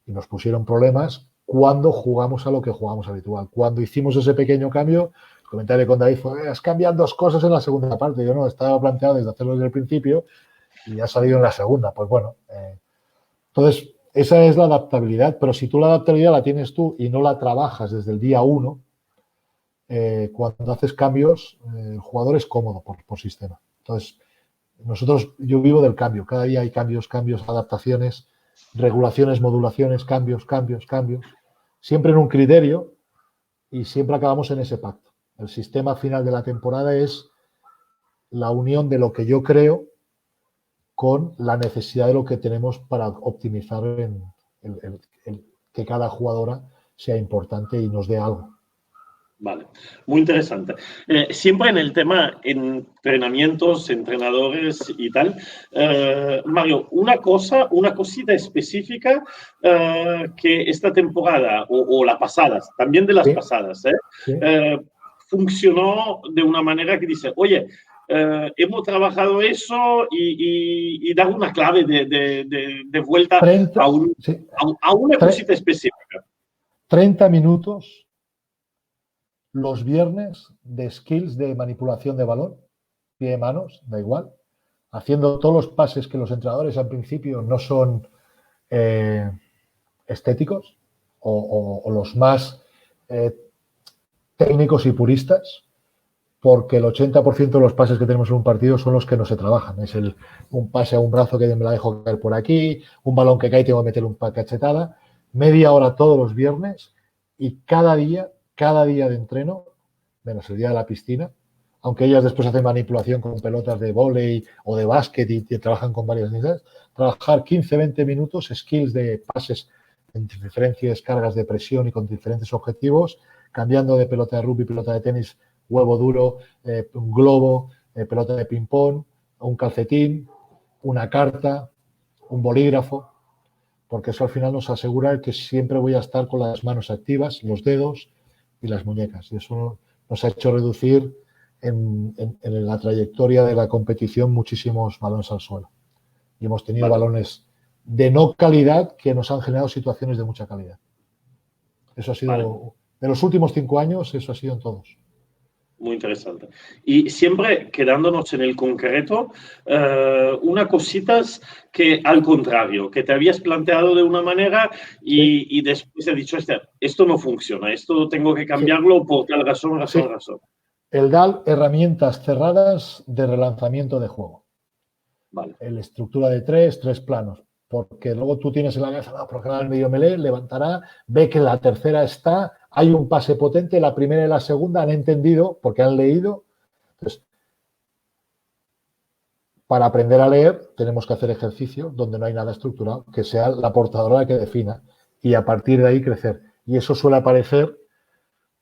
y nos pusieron problemas cuando jugamos a lo que jugamos habitual. Cuando hicimos ese pequeño cambio, el comentario con David fue, has cambiado 2 cosas en la segunda parte. Yo no, estaba planteado desde hacerlo desde el principio y ha salido en la segunda. Pues bueno, entonces esa es la adaptabilidad, pero si tú la adaptabilidad la tienes tú y no la trabajas desde el día 1, cuando haces cambios, el jugador es cómodo por sistema. Entonces, yo vivo del cambio, cada día hay cambios, adaptaciones, regulaciones, modulaciones, cambios, siempre en un criterio y siempre acabamos en ese pacto. El sistema final de la temporada es la unión de lo que yo creo con la necesidad de lo que tenemos para optimizar que cada jugadora sea importante y nos dé algo. Vale, muy interesante. Siempre en el tema entrenamientos, entrenadores y tal, Mario, una cosita específica que esta temporada o la pasada, también de las pasadas, Sí. funcionó de una manera que dice, oye, hemos trabajado eso y dar una clave de vuelta 30, a una cosita específica. 30 minutos los viernes de skills de manipulación de balón, pie de manos, da igual, haciendo todos los pases que los entrenadores al principio no son estéticos o los más técnicos y puristas, porque el 80% de los pases que tenemos en un partido son los que no se trabajan. Es un pase a un brazo que me la dejo caer por aquí, un balón que cae y tengo que meterle un cachetada, media hora todos los viernes y cada día de entreno, menos el día de la piscina, aunque ellas después hacen manipulación con pelotas de vóley o de básquet y trabajan con varias unidades, trabajar 15-20 minutos, skills de pases en diferentes cargas de presión y con diferentes objetivos, cambiando de pelota de rugby, pelota de tenis, huevo duro, un globo, pelota de ping-pong, un calcetín, una carta, un bolígrafo, porque eso al final nos asegura que siempre voy a estar con las manos activas, los dedos y las muñecas. Y eso nos ha hecho reducir en la trayectoria de la competición muchísimos balones al suelo. Y hemos tenido balones de no calidad que nos han generado situaciones de mucha calidad. Eso ha sido, de los últimos 5 años, eso ha sido en todos. Muy interesante. Y siempre quedándonos en el concreto, una cositas que al contrario, que te habías planteado de una manera y después he dicho, esto no funciona, esto tengo que cambiarlo por tal razón. El dar herramientas cerradas de relanzamiento de juego. La estructura de 3 planos. Porque luego tú tienes en la cabeza, no, porque el medio melee levantará, ve que la tercera está, hay un pase potente, la primera y la segunda han entendido porque han leído. Entonces, para aprender a leer tenemos que hacer ejercicio donde no hay nada estructurado, que sea la portadora la que defina y a partir de ahí crecer. Y eso suele aparecer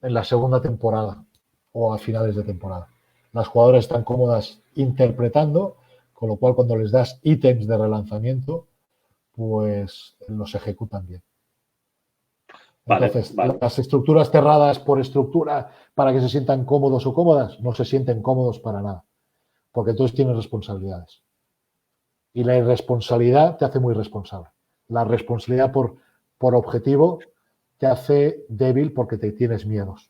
en la segunda temporada o a finales de temporada. Las jugadoras están cómodas interpretando, con lo cual cuando les das ítems de relanzamiento, pues los ejecutan bien. Entonces, las estructuras cerradas por estructura para que se sientan cómodos o cómodas, no se sienten cómodos para nada, porque entonces tienes responsabilidades. Y la irresponsabilidad te hace muy responsable. La responsabilidad por objetivo te hace débil porque te tienes miedos.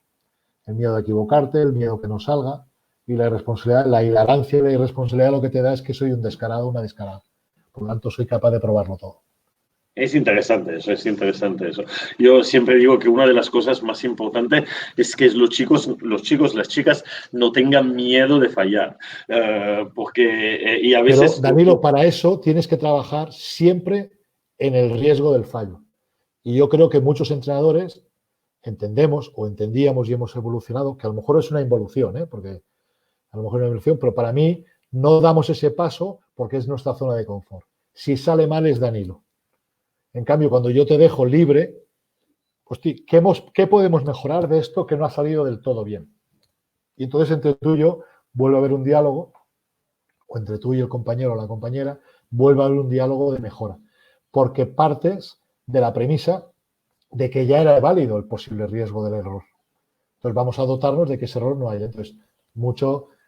El miedo de equivocarte, el miedo que no salga, y la irresponsabilidad, la hilarancia y la irresponsabilidad lo que te da es que soy un descarado, una descarada. Por lo tanto, soy capaz de probarlo todo. Es interesante eso. Yo siempre digo que una de las cosas más importantes es que los chicos, las chicas, no tengan miedo de fallar. Y a veces... Pero, Danilo, para eso tienes que trabajar siempre en el riesgo del fallo. Y yo creo que muchos entrenadores entendemos o entendíamos y hemos evolucionado, que a lo mejor es una involución, porque a lo mejor es una evolución, pero para mí no damos ese paso porque es nuestra zona de confort. Si sale mal es Danilo. En cambio, cuando yo te dejo libre, hostia, ¿qué podemos mejorar de esto que no ha salido del todo bien? Y entonces entre tú y yo vuelve a haber un diálogo, o entre tú y el compañero o la compañera, vuelve a haber un diálogo de mejora. Porque partes de la premisa de que ya era válido el posible riesgo del error. Entonces vamos a dotarnos de que ese error no haya. Entonces,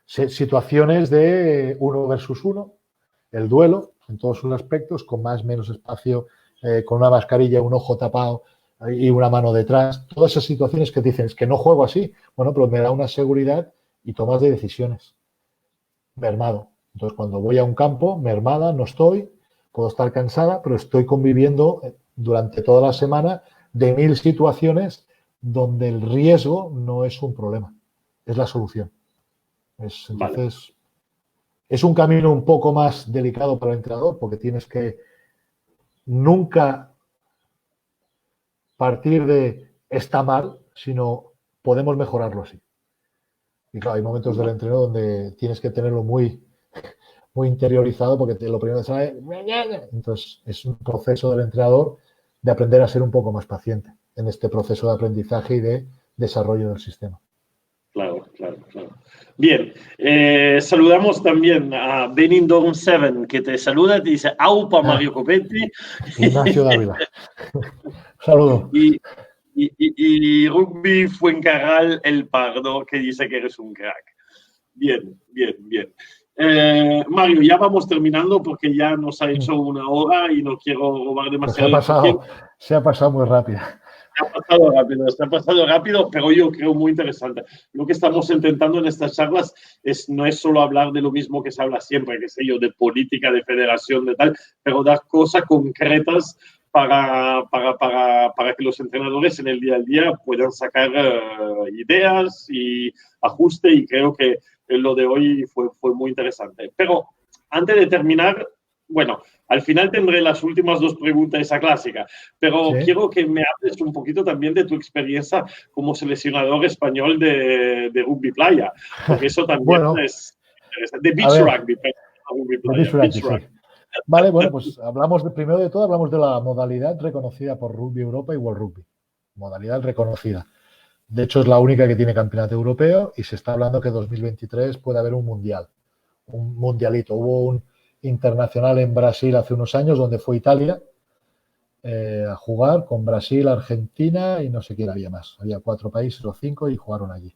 situaciones de 1 versus 1, el duelo en todos sus aspectos, con más o menos espacio, con una mascarilla, un ojo tapado y una mano detrás. Todas esas situaciones que te dicen, es que no juego así. Bueno, pero me da una seguridad y tomas de decisiones. Mermado. Entonces, cuando voy a un campo, mermada, no estoy, puedo estar cansada, pero estoy conviviendo durante toda la semana de 1000 situaciones donde el riesgo no es un problema, es la solución. Entonces, es un camino un poco más delicado para el entrenador porque tienes que nunca partir de está mal, sino podemos mejorarlo así. Y claro, hay momentos del entreno donde tienes que tenerlo muy interiorizado porque lo primero que sale, entonces es un proceso del entrenador de aprender a ser un poco más paciente en este proceso de aprendizaje y de desarrollo del sistema. Claro. Bien, saludamos también a Benindorm 7, que te saluda, te dice aupa Mario Copetti. Ignacio Dávila. Saludo. y Rugby Fuencarral El Pardo, que dice que eres un crack. Bien, bien, bien. Mario, ya vamos terminando porque ya nos ha hecho una hora y no quiero robar demasiado tiempo. Se ha pasado muy rápido. Se ha pasado rápido, pero yo creo muy interesante. Lo que estamos intentando en estas charlas no es solo hablar de lo mismo que se habla siempre, que sé yo, de política, de federación, de tal, pero dar cosas concretas para que los entrenadores en el día a día puedan sacar ideas y ajuste, y creo que lo de hoy fue muy interesante. Pero antes de terminar, bueno, al final tendré las últimas dos preguntas, esa clásica, pero ¿Sí? quiero que me hables un poquito también de tu experiencia como seleccionador español de rugby playa, porque eso también Bueno, es interesante. De a beach ver, rugby, pero no rugby de playa, Bishuraki, beach sí. rugby. Vale, bueno, pues primero de todo, hablamos de la modalidad reconocida por Rugby Europa y World Rugby. Modalidad reconocida. De hecho, es la única que tiene campeonato europeo y se está hablando que en 2023 puede haber un mundial, un mundialito. Hubo un internacional en Brasil hace unos años donde fue Italia a jugar con Brasil, Argentina y no sé quién había más. Había 4 países o 5 y jugaron allí.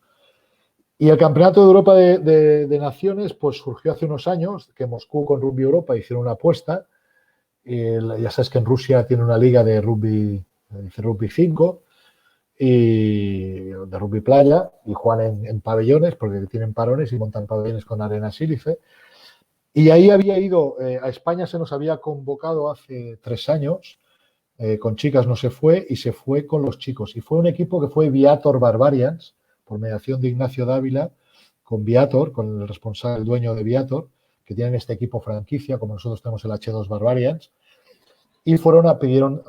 Y el Campeonato de Europa de Naciones pues surgió hace unos años, que Moscú con Rugby Europa hicieron una apuesta. Ya sabes que en Rusia tiene una liga de rugby, dice rugby 5, y de rugby playa, y juegan en pabellones, porque tienen parones y montan pabellones con arena sílice. Y ahí había ido, a España se nos había convocado hace 3 años, con chicas no se fue, y se fue con los chicos. Y fue un equipo que fue Viator Barbarians, por mediación de Ignacio Dávila, con Viator, con el responsable, el dueño de Viator, que tienen este equipo franquicia, como nosotros tenemos el H2 Barbarians. Y pidieron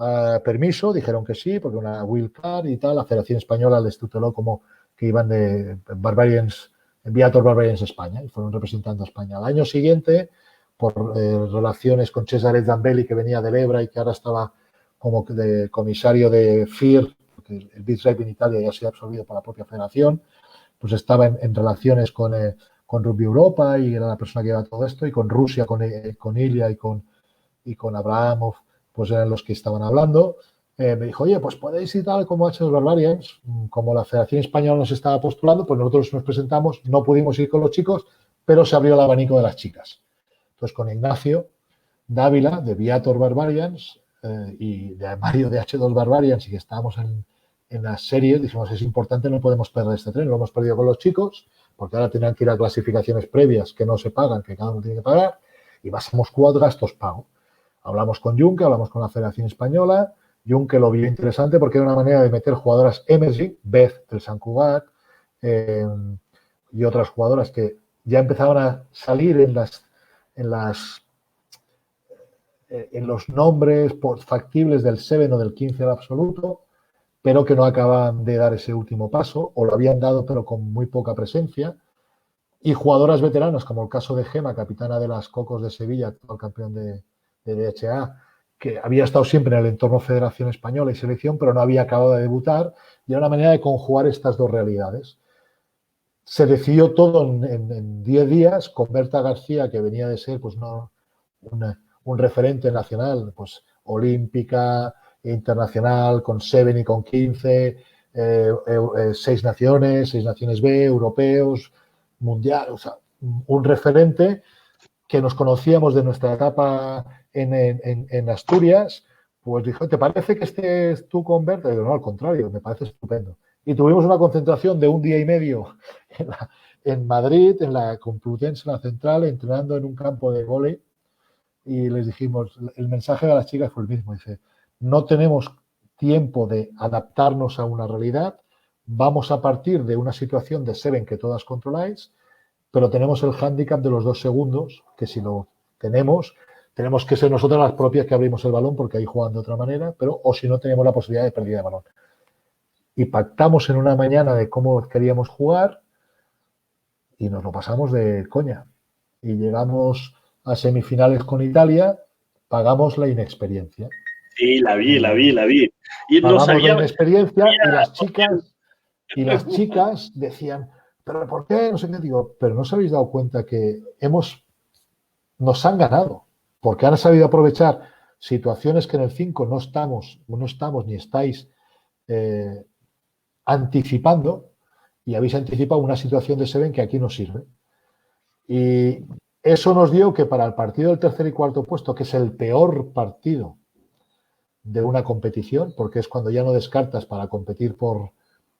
permiso, dijeron que sí, porque una wildcard y tal, la Federación Española les tuteló como que iban de Barbarians, Viator Barbarians España, y fueron representando a España. Al año siguiente, por relaciones con Cesare Zambelli, que venía del Ebra y que ahora estaba como de comisario de FIR, porque el beach rugby en Italia ya se ha absorbido por la propia federación, pues estaba en relaciones con Rugby Europa y era la persona que lleva todo esto, y con Rusia, con Ilya y con Abrahamov, pues eran los que estaban hablando. Me dijo, oye, pues podéis ir tal como H2 Barbarians, como la Federación Española nos estaba postulando, pues nosotros nos presentamos, no pudimos ir con los chicos, pero se abrió el abanico de las chicas. Entonces con Ignacio Dávila de Viator Barbarians y de Mario de H2 Barbarians, y que estábamos en las series, dijimos, es importante, no podemos perder este tren, lo hemos perdido con los chicos, porque ahora tendrán que ir a clasificaciones previas que no se pagan, que cada uno tiene que pagar, y vas a Moscú a gastos pago. Hablamos con Junque, hablamos con la Federación Española. Junque lo vio interesante porque era una manera de meter jugadoras emerging, Beth del Sant Cugat y otras jugadoras que ya empezaban a salir en los nombres factibles del 7 o del 15 al absoluto, pero que no acaban de dar ese último paso, o lo habían dado pero con muy poca presencia. Y jugadoras veteranas, como el caso de Gema, capitana de las Cocos de Sevilla, actual campeón de DHA, que había estado siempre en el entorno Federación Española y Selección, pero no había acabado de debutar, y era una manera de conjugar estas dos realidades. Se decidió todo en 10 días, con Berta García, que venía de ser pues, no, un referente nacional, pues olímpica, internacional, con 7 y con 15, 6 naciones B, europeos, mundial, o sea, un referente que nos conocíamos de nuestra etapa en Asturias, pues dijo, ¿te parece que estés tú con Berta? Y digo, no, al contrario, me parece estupendo. Y tuvimos una concentración de 1 día y medio en Madrid, en la Complutense, en la Central, entrenando en un campo de vóley, y les dijimos, el mensaje de las chicas fue el mismo, dice, no tenemos tiempo de adaptarnos a una realidad, vamos a partir de una situación de 7 que todas controláis, pero tenemos el hándicap de los 2 segundos, que si lo tenemos que ser nosotros las propias que abrimos el balón, porque ahí juegan de otra manera, pero o si no tenemos la posibilidad de pérdida de balón. Y pactamos en una mañana de cómo queríamos jugar y nos lo pasamos de coña. Y llegamos a semifinales con Italia, pagamos la inexperiencia. Sí, la vi. Y no Pagamos la sabía, inexperiencia y las chicas decían, ¿pero por qué? No sé qué. Digo, pero no os habéis dado cuenta que nos han ganado, porque han sabido aprovechar situaciones que en el 5 no estamos ni estáis anticipando, y habéis anticipado una situación de Seven que aquí no sirve. Y eso nos dio que para el partido del tercer y cuarto puesto, que es el peor partido de una competición, porque es cuando ya no descartas para competir por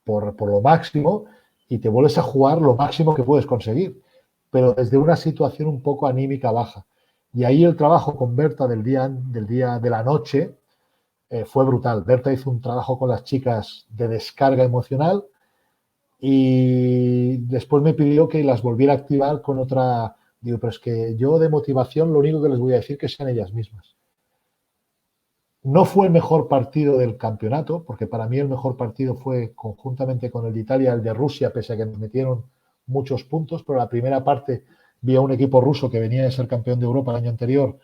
lo máximo y te vuelves a jugar lo máximo que puedes conseguir, pero desde una situación un poco anímica baja. Y ahí el trabajo con Berta del día de la noche fue brutal. Berta hizo un trabajo con las chicas de descarga emocional y después me pidió que las volviera a activar con otra. Digo, pero es que yo de motivación lo único que les voy a decir es que sean ellas mismas. No fue el mejor partido del campeonato, porque para mí el mejor partido fue conjuntamente con el de Italia, el de Rusia, pese a que nos metieron muchos puntos, pero la primera parte vi a un equipo ruso que venía de ser campeón de Europa el año anterior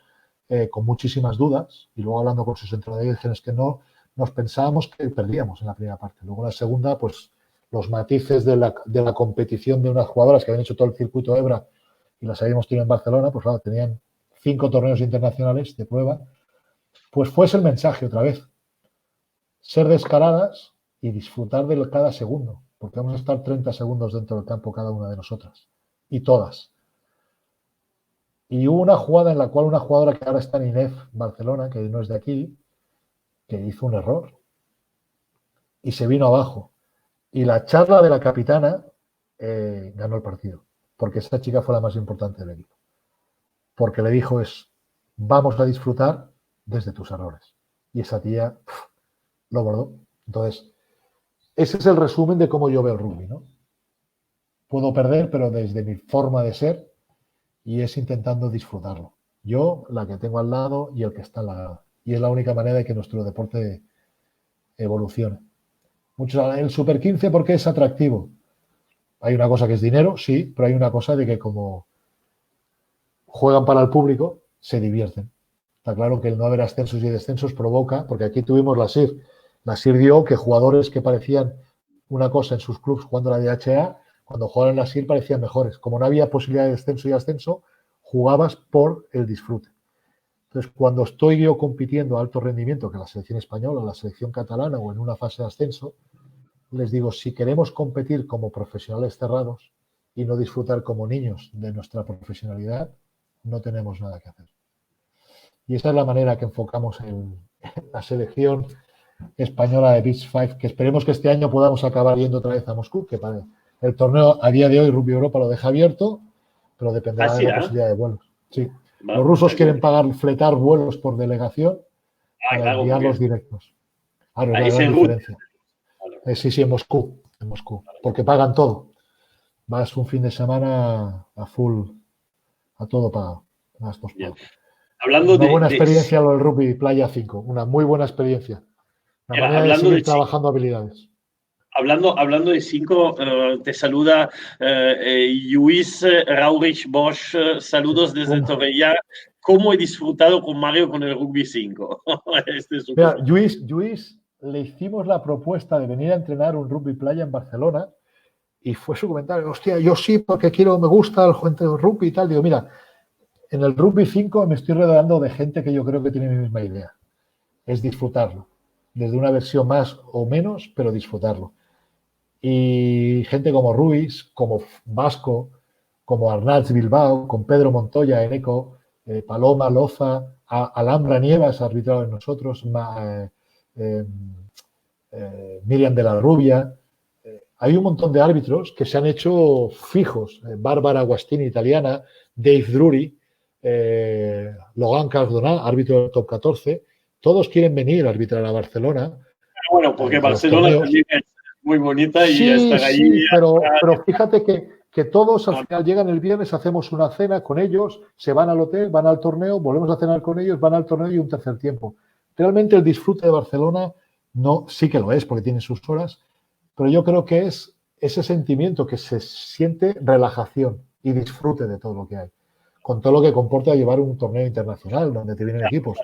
con muchísimas dudas, y luego hablando con sus entrenadores que no, nos pensábamos que perdíamos en la primera parte. Luego en la segunda, pues los matices de la competición de unas jugadoras que habían hecho todo el circuito EBRA y las habíamos tenido en Barcelona, pues claro, tenían 5 torneos internacionales de prueba. Pues fue ese el mensaje otra vez. Ser descaradas y disfrutar de cada segundo, porque vamos a estar 30 segundos dentro del campo cada una de nosotras. Y todas. Y hubo una jugada en la cual una jugadora que ahora está en INEF Barcelona, que no es de aquí, que hizo un error. Y se vino abajo. Y la charla de la capitana ganó el partido. Porque esa chica fue la más importante del equipo. Porque le dijo vamos a disfrutar desde tus errores. Y esa tía lo bordó. Entonces, ese es el resumen de cómo yo veo el rugby, ¿no? Puedo perder, pero desde mi forma de ser, y es intentando disfrutarlo. Yo, la que tengo al lado y el que está al lado. Y es la única manera de que nuestro deporte evolucione. Muchos, el Super 15, ¿por qué es atractivo? Hay una cosa que es dinero, sí, pero hay una cosa de que como juegan para el público, se divierten. Está claro que el no haber ascensos y descensos provoca, porque aquí tuvimos la SIR. La SIR dio que jugadores que parecían una cosa en sus clubes jugando la DHA, cuando jugaban en la SIR parecían mejores. Como no había posibilidad de descenso y ascenso, jugabas por el disfrute. Entonces, cuando estoy yo compitiendo a alto rendimiento, que la selección española, la selección catalana o en una fase de ascenso, les digo, si queremos competir como profesionales cerrados y no disfrutar como niños de nuestra profesionalidad, no tenemos nada que hacer. Y esa es la manera que enfocamos en la selección española de Beach 5, que esperemos que este año podamos acabar yendo otra vez a Moscú, que para el torneo a día de hoy Rugby Europa lo deja abierto, pero dependerá de la posibilidad de vuelos. Sí. Los rusos quieren fletar vuelos por delegación para enviarlos directos. Claro, es la gran diferencia. Sí, en Moscú, porque pagan todo. Vas un fin de semana a full, a todo pagado. Una buena experiencia lo del rugby Playa 5, una muy buena experiencia. Una manera de seguir trabajando habilidades. Hablando de 5, te saluda Luis Raurich Bosch, saludos desde Torrella. ¿Cómo he disfrutado con Mario con el rugby 5? Mira, Luis le hicimos la propuesta de venir a entrenar un rugby playa en Barcelona y fue su comentario, hostia, yo sí, porque me gusta el rugby y tal. Digo, mira, en el rugby 5 me estoy rodeando de gente que yo creo que tiene mi misma idea. Es disfrutarlo. Desde una versión más o menos, pero disfrutarlo. Y gente como Ruiz, como Vasco, como Arnalds Bilbao, con Pedro Montoya en ECO, Paloma Loza, Alhambra Nievas, arbitrado en nosotros, Miriam de la Rubia. Hay un montón de árbitros que se han hecho fijos. Bárbara Guastini, italiana, Dave Drury, Logan Cardona, árbitro del top 14. Todos quieren venir a arbitrar a Barcelona. Bueno, porque Barcelona también es muy bonita y están ahí. Sí, pero fíjate que todos al final llegan el viernes, hacemos una cena con ellos, se van al hotel, van al torneo, volvemos a cenar con ellos, van al torneo y un tercer tiempo. Realmente el disfrute de Barcelona sí que lo es, porque tiene sus horas, pero yo creo que es ese sentimiento que se siente relajación y disfrute de todo lo que hay, con todo lo que comporta llevar un torneo internacional donde te vienen equipos.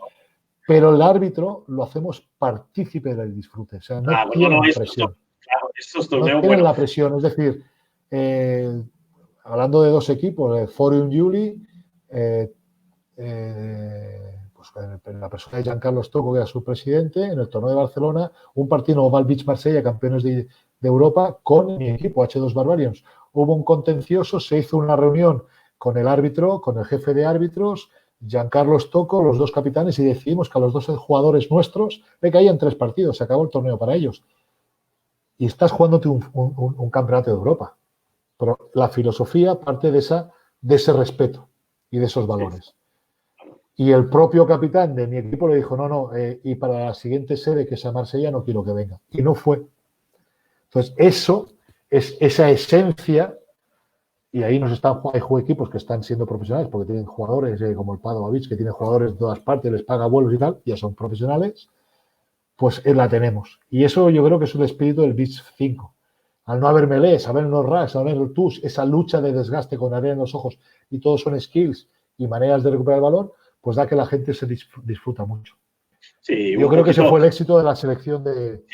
Pero el árbitro lo hacemos partícipe del disfrute, o sea, no tiene presión. No tienen la presión, es decir, hablando de dos equos, Forum Juli, pues en la persona de Giancarlo Stocco, que era su presidente, en el torneo de Barcelona, un partido Oval Beach Marsella, campeones de Europa, con mi equipo, H2 Barbarians. Hubo un contencioso, se hizo una reunión con el árbitro, con el jefe de árbitros, Giancarlo Stocco, los dos capitanes, y decidimos que a los dos jugadores nuestros le caían 3 partidos, se acabó el torneo para ellos. Y estás jugándote un campeonato de Europa. Pero la filosofía parte de ese respeto y de esos valores. Y el propio capitán de mi equipo le dijo, no, y para la siguiente sede, que es a Marsella, no quiero que venga. Y no fue. Entonces, eso es esa esencia, y ahí hay equipos que están siendo profesionales, porque tienen jugadores como el Padova Beach, que tienen jugadores de todas partes, les paga vuelos y tal, ya son profesionales, pues la tenemos. Y eso yo creo que es el espíritu del Beach 5. Al no haber melés, haber unos racks, haber el tush, esa lucha de desgaste con arena en los ojos, y todos son skills y maneras de recuperar el balón, pues da que la gente se disfruta mucho. Sí, yo creo que ese fue el éxito de la selección de...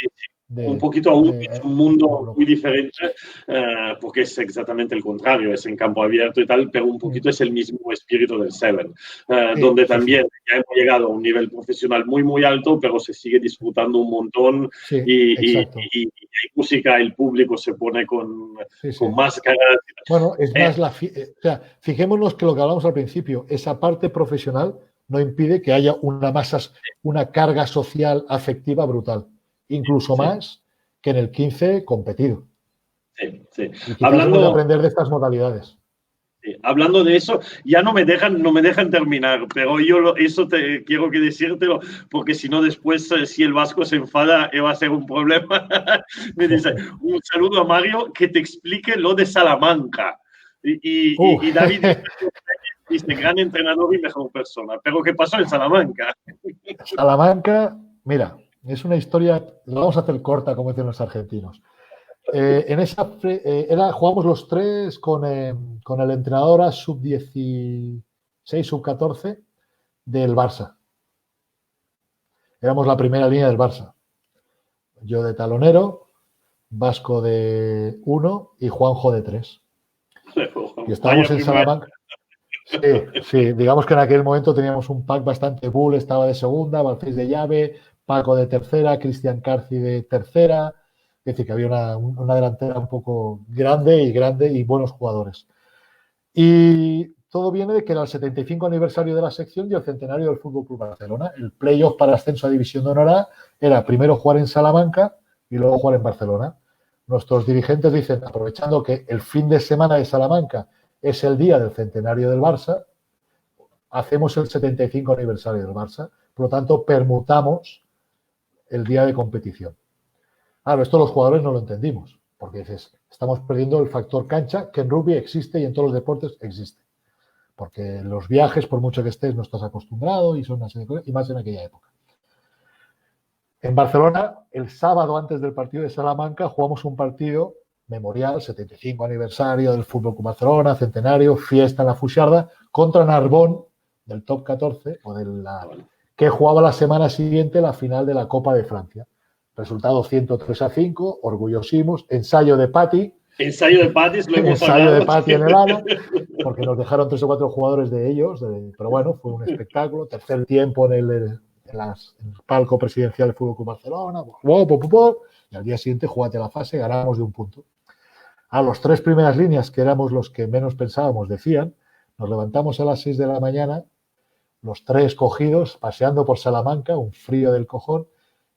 Un poquito aún es un mundo muy diferente, porque es exactamente el contrario, es en campo abierto y tal, pero un poquito es el mismo espíritu del Seven, donde también ya hemos llegado a un nivel profesional muy, muy alto, pero se sigue disfrutando un montón y hay música, el público se pone con máscaras. Bueno, es más, o sea, fijémonos que lo que hablamos al principio, esa parte profesional no impide que haya una carga social afectiva brutal. Incluso más que en el 15 competido. Sí. Y quizás hemos de aprender de estas modalidades. Sí. Hablando de eso, ya no me dejan terminar, pero yo eso quiero que decírtelo, porque si no después, si el vasco se enfada, va a ser un problema. Me dice, un saludo a Mario, que te explique lo de Salamanca. Y David dice, gran entrenador y mejor persona. Pero ¿qué pasó en Salamanca? Salamanca, mira, es una historia, la vamos a hacer corta, como dicen los argentinos. En esa jugamos los 3 con el entrenador sub-16, sub-14 del Barça. Éramos la primera línea del Barça. Yo de talonero, Vasco de 1 y Juanjo de 3. Y estábamos en Salamanca. Sí, digamos que en aquel momento teníamos un pack bastante bull, estaba de segunda, Balcés de llave, Paco de tercera, Cristian Carci de tercera, es decir, que había una delantera un poco grande y buenos jugadores. Y todo viene de que era el 75 aniversario de la sección y el centenario del Fútbol Club Barcelona. El playoff para ascenso a División de Honor A era primero jugar en Salamanca y luego jugar en Barcelona. Nuestros dirigentes dicen, aprovechando que el fin de semana de Salamanca es el día del centenario del Barça, hacemos el 75 aniversario del Barça. Por lo tanto, permutamos el día de competición. Claro, esto los jugadores no lo entendimos, porque dices, estamos perdiendo el factor cancha, que en rugby existe y en todos los deportes existe. Porque los viajes, por mucho que estés, no estás acostumbrado y son una serie de cosas, y más en aquella época. En Barcelona, el sábado antes del partido de Salamanca, jugamos un partido memorial, 75 aniversario del Fútbol Club Barcelona, centenario, fiesta en la Fuixarda, contra Narbón, del top 14, que jugaba la semana siguiente la final de la Copa de Francia. Resultado 103-5, orgullosísimos, ensayo de Pati. Ensayo de Pati, lo hemos ensayo de Pati en el ala, porque nos dejaron 3 o 4 jugadores de ellos, pero bueno, fue un espectáculo. Tercer tiempo en el palco presidencial del Fútbol Club Barcelona, y al día siguiente jugate la fase, ganamos de 1 punto. A los 3 primeras líneas, que éramos los que menos pensábamos, decían, nos levantamos a las 6 de la mañana, los 3 cogidos, paseando por Salamanca, un frío del cojón,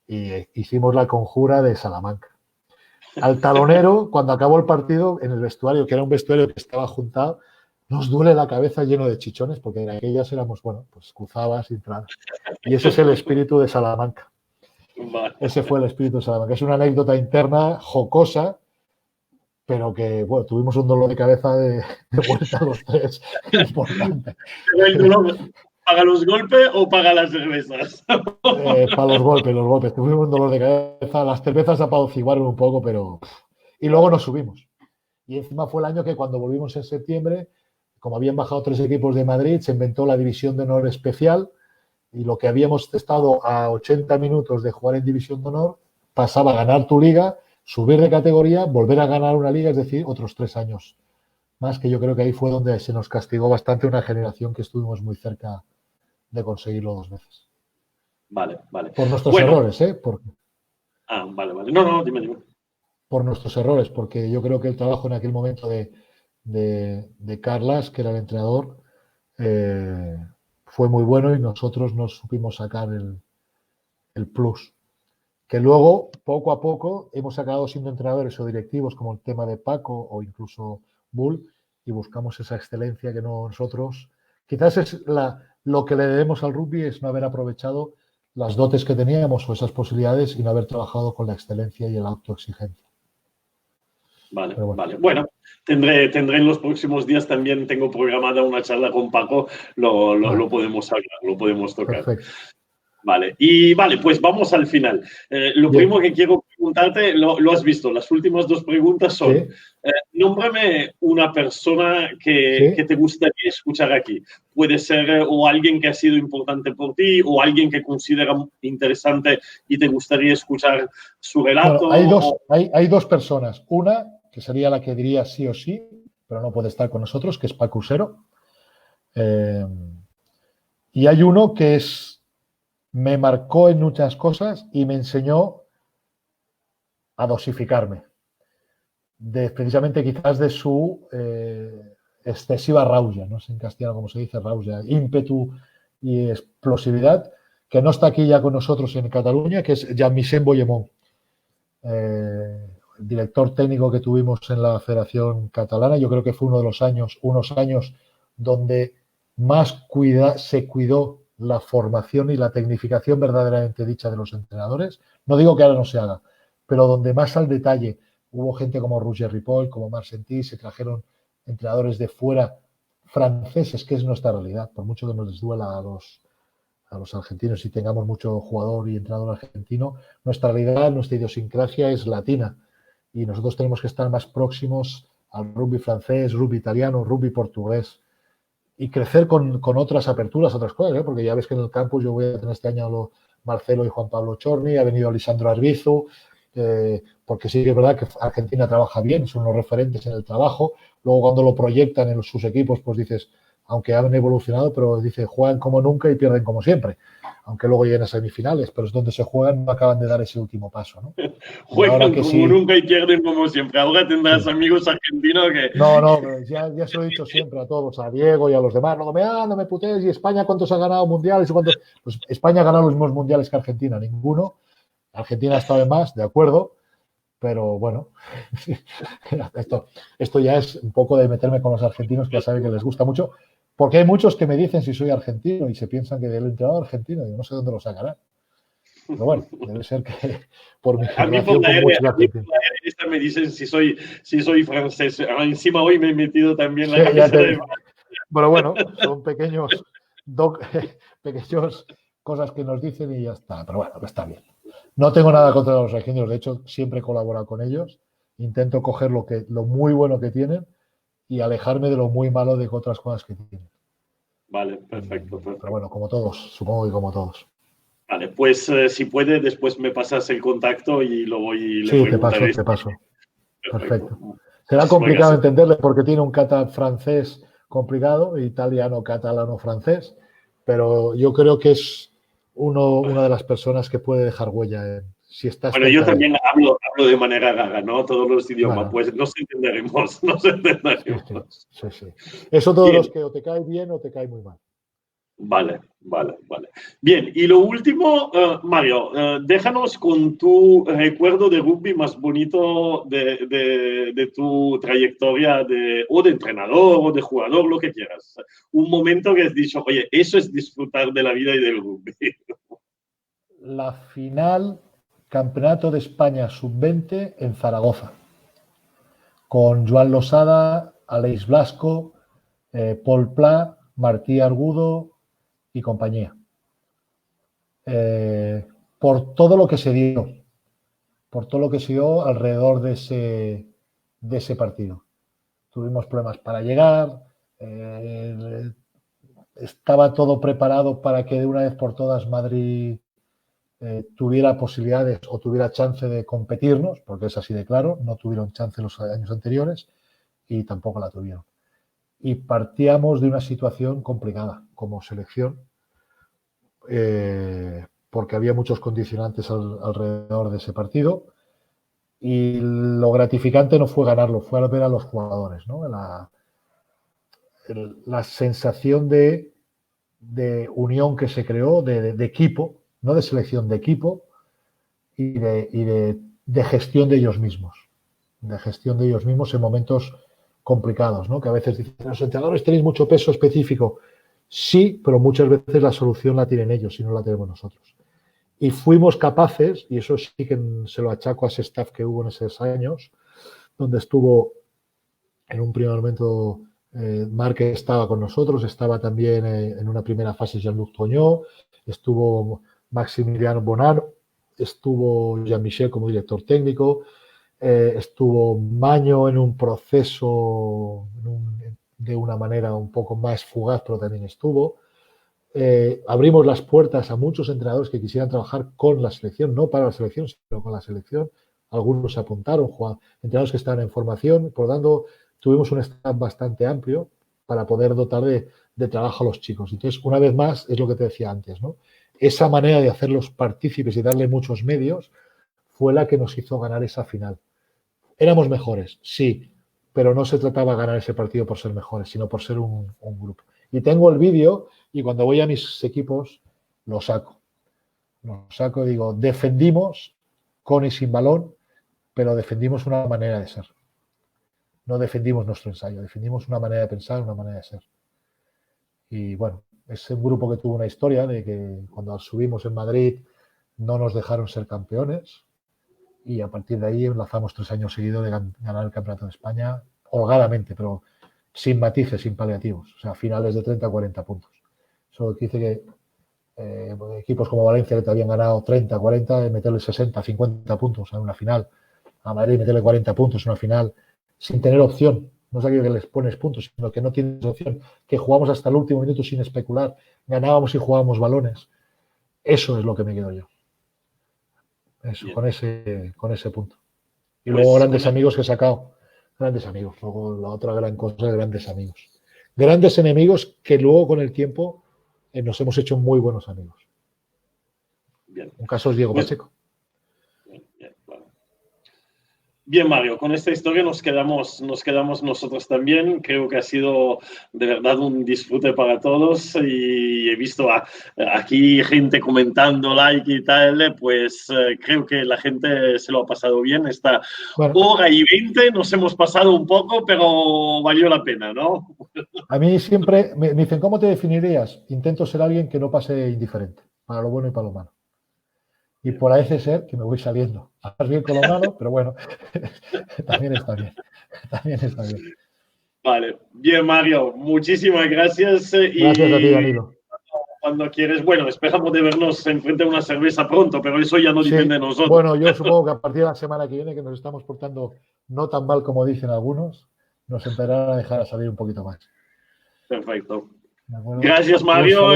y hicimos la conjura de Salamanca. Al talonero, cuando acabó el partido, en el vestuario, que era un vestuario que estaba juntado, nos duele la cabeza lleno de chichones, porque en aquellas éramos, pues cruzabas y entradas. Y ese es el espíritu de Salamanca. Ese fue el espíritu de Salamanca. Es una anécdota interna, jocosa, pero que, bueno, tuvimos un dolor de cabeza de vuelta a los 3 importante. ¿El dolor paga los golpes o paga las cervezas? Para los golpes. Tuvimos un dolor de cabeza. Las cervezas apaciguaron un poco, pero... Y luego nos subimos. Y encima fue el año que cuando volvimos en septiembre, como habían bajado 3 equipos de Madrid, se inventó la División de Honor especial y lo que habíamos estado a 80 minutos de jugar en División de Honor pasaba a ganar tu liga, subir de categoría, volver a ganar una liga, es decir, otros 3 años más, que yo creo que ahí fue donde se nos castigó bastante una generación que estuvimos muy cerca de conseguirlo 2 veces. Vale, vale. Por nuestros errores, ¿eh? Vale, vale. No, dime. Por nuestros errores, porque yo creo que el trabajo en aquel momento de Carlas, que era el entrenador, fue muy bueno y nosotros nos supimos sacar el plus. Que luego, poco a poco, hemos acabado siendo entrenadores o directivos, como el tema de Paco o incluso Bull, y buscamos esa excelencia que nosotros... Quizás es lo que le debemos al rugby, es no haber aprovechado las dotes que teníamos o esas posibilidades y no haber trabajado con la excelencia y la autoexigencia. Vale, vale. Bueno, tendré en los próximos días también, tengo programada una charla con Paco, lo podemos hablar, lo podemos tocar. Perfecto. Vale, y vale, pues vamos al final. Lo primero que quiero preguntarte, lo has visto, las últimas 2 preguntas son, nómbrame una persona que te gustaría escuchar aquí. Puede ser o alguien que ha sido importante por ti o alguien que considera interesante y te gustaría escuchar su relato. Bueno, hay 2 personas. Una, que sería la que diría sí o sí, pero no puede estar con nosotros, que es Paco Usero. Y hay uno que me marcó en muchas cosas y me enseñó a dosificarme. Precisamente quizás de su excesiva raulla, no sé en castellano cómo se dice raulla, ímpetu y explosividad, que no está aquí ya con nosotros en Cataluña, que es Jean-Michel Boyemont, director técnico que tuvimos en la Federación Catalana. Yo creo que fue unos años donde más se cuidó la formación y la tecnificación verdaderamente dicha de los entrenadores. No digo que ahora no se haga, pero donde más al detalle hubo gente como Roger Ripoll, como Marc Sentí, se trajeron entrenadores de fuera franceses, que es nuestra realidad, por mucho que nos les duela a los argentinos y tengamos mucho jugador y entrenador argentino, nuestra realidad, nuestra idiosincrasia es latina y nosotros tenemos que estar más próximos al rugby francés, rugby italiano, rugby portugués, y crecer con otras aperturas, otras cosas, ¿eh? Porque ya ves que en el campus yo voy a tener este año a Marcelo y Juan Pablo Chorni, ha venido Lisandro Arbizu, porque sí que es verdad que Argentina trabaja bien, son los referentes en el trabajo. Luego cuando lo proyectan en sus equipos, pues dices, aunque han evolucionado, pero dice, juegan como nunca y pierden como siempre. Aunque luego lleguen a semifinales, pero es donde se juegan, no acaban de dar ese último paso, ¿no? Juegan como nunca y pierden como siempre. Ahora tendrás amigos argentinos que... No, ya se lo he dicho siempre a todos, a Diego y a los demás, no me putees, ¿y España cuántos ha ganado mundiales? Pues España ha ganado los mismos mundiales que Argentina, ninguno. Argentina ha estado en más, de acuerdo, pero bueno, esto ya es un poco de meterme con los argentinos, que ya saben que les gusta mucho, porque hay muchos que me dicen si soy argentino y se piensan que del entrenador argentino, yo no sé dónde lo sacarán. Pero bueno, debe ser que por mi relación con muchos argentinos. Esta me dicen si soy francés. Encima hoy me he metido también la camisa de... Pero bueno, son pequeños cosas que nos dicen y ya está. Pero bueno, está bien. No tengo nada contra los argentinos, de hecho, siempre he colaborado con ellos. Intento coger lo muy bueno que tienen y alejarme de lo muy malo de otras cosas que tienen. Vale, perfecto. Pero bueno, como todos, supongo que como todos. Vale, pues si puede, después me pasas el contacto y lo voy... Sí, te paso. Perfecto. Será complicado entenderle porque tiene un catalán francés complicado, italiano, catalano, francés, pero yo creo que es una de las personas que puede dejar huella. Si estás bueno, yo también hablo de manera gaga, ¿no? Todos los idiomas, pues nos entenderemos. Sí. Eso todos los que o te cae bien o te cae muy mal. Vale. Bien, y lo último, Mario, déjanos con tu recuerdo de rugby más bonito de tu trayectoria o de entrenador o de jugador, lo que quieras. Un momento que has dicho, oye, eso es disfrutar de la vida y del rugby. La final Campeonato de España Sub-20 en Zaragoza, con Joan Losada, Aleix Blasco, Paul Pla, Martí Argudo y compañía. Por todo lo que se dio, alrededor de ese partido. Tuvimos problemas para llegar, estaba todo preparado para que de una vez por todas Madrid tuviera posibilidades o tuviera chance de competirnos, porque es así de claro, no tuvieron chance los años anteriores y tampoco la tuvieron. Y partíamos de una situación complicada como selección, porque había muchos condicionantes alrededor de ese partido. Y lo gratificante no fue ganarlo, fue ver a los jugadores, ¿no? La sensación de unión que se creó, de equipo, no de selección, de equipo y de gestión de ellos mismos. De gestión de ellos mismos en momentos complicados, ¿no? Que a veces dicen, los entrenadores tenéis mucho peso específico. Sí, pero muchas veces la solución la tienen ellos y no la tenemos nosotros. Y fuimos capaces, y eso sí que se lo achaco a ese staff que hubo en esos años, donde estuvo en un primer momento Marc estaba con nosotros, estaba también en una primera fase Jean-Luc Toñó, estuvo Maximiliano Bonano, estuvo Jean-Michel como director técnico, estuvo Maño en un proceso de una manera un poco más fugaz, pero también estuvo. Abrimos las puertas a muchos entrenadores que quisieran trabajar con la selección, no para la selección, sino con la selección. Algunos se apuntaron, entrenadores que estaban en formación, por lo tanto, tuvimos un staff bastante amplio para poder dotar de trabajo a los chicos. Entonces, una vez más, es lo que te decía antes, ¿no? Esa manera de hacerlos partícipes y darle muchos medios fue la que nos hizo ganar esa final. ¿Éramos mejores? Sí, pero no se trataba de ganar ese partido por ser mejores, sino por ser un grupo. Y tengo el vídeo y cuando voy a mis equipos lo saco. Lo saco y digo, defendimos con y sin balón, pero defendimos una manera de ser. No defendimos nuestro ensayo, defendimos una manera de pensar, una manera de ser. Y bueno, es un grupo que tuvo una historia de que cuando subimos en Madrid no nos dejaron ser campeones y a partir de ahí enlazamos 3 años seguidos de ganar el Campeonato de España holgadamente, pero sin matices, sin paliativos. O sea, finales de 30 a 40 puntos. Eso dice que equipos como Valencia que te habían ganado 30, 40, meterle 60, 50 puntos en una final. A Madrid meterle 40 puntos en una final sin tener opción. No es aquello que les pones puntos, sino que no tienes opción. Que jugamos hasta el último minuto sin especular. Ganábamos y jugábamos balones. Eso es lo que me quedo yo. Eso, con ese punto. Y luego Pues, grandes amigos que he sacado. Grandes amigos. Luego la otra gran cosa de grandes amigos. Grandes enemigos que luego con el tiempo nos hemos hecho muy buenos amigos. Bien. Un caso es Diego Pues, Pacheco. Bien, Mario, con esta historia nos quedamos nosotros también. Creo que ha sido de verdad un disfrute para todos y he visto aquí gente comentando, like y tal, pues creo que la gente se lo ha pasado bien. Esta hora y 20 nos hemos pasado un poco, pero valió la pena, ¿no? A mí siempre me dicen, ¿cómo te definirías? Intento ser alguien que no pase indiferente, para lo bueno y para lo malo. Y por a veces ser que me voy saliendo. Más bien con lo malo, pero bueno, también está bien. También está bien. Vale, bien, Mario, muchísimas gracias. Gracias a ti, Danilo. Cuando quieres, bueno, esperamos de vernos enfrente a una cerveza pronto, pero eso ya no depende de nosotros. Bueno, yo supongo que a partir de la semana que viene, que nos estamos portando no tan mal como dicen algunos, nos empezarán a dejar a salir un poquito más. Perfecto. Gracias, Mario.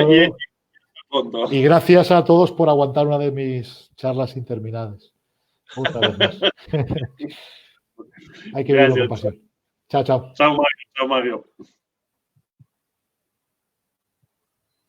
Y gracias a todos por aguantar una de mis charlas interminables. Otra vez más. Hay que vivirlo con pasión. Chao, chao. Chao, Mario. Chao, Mario.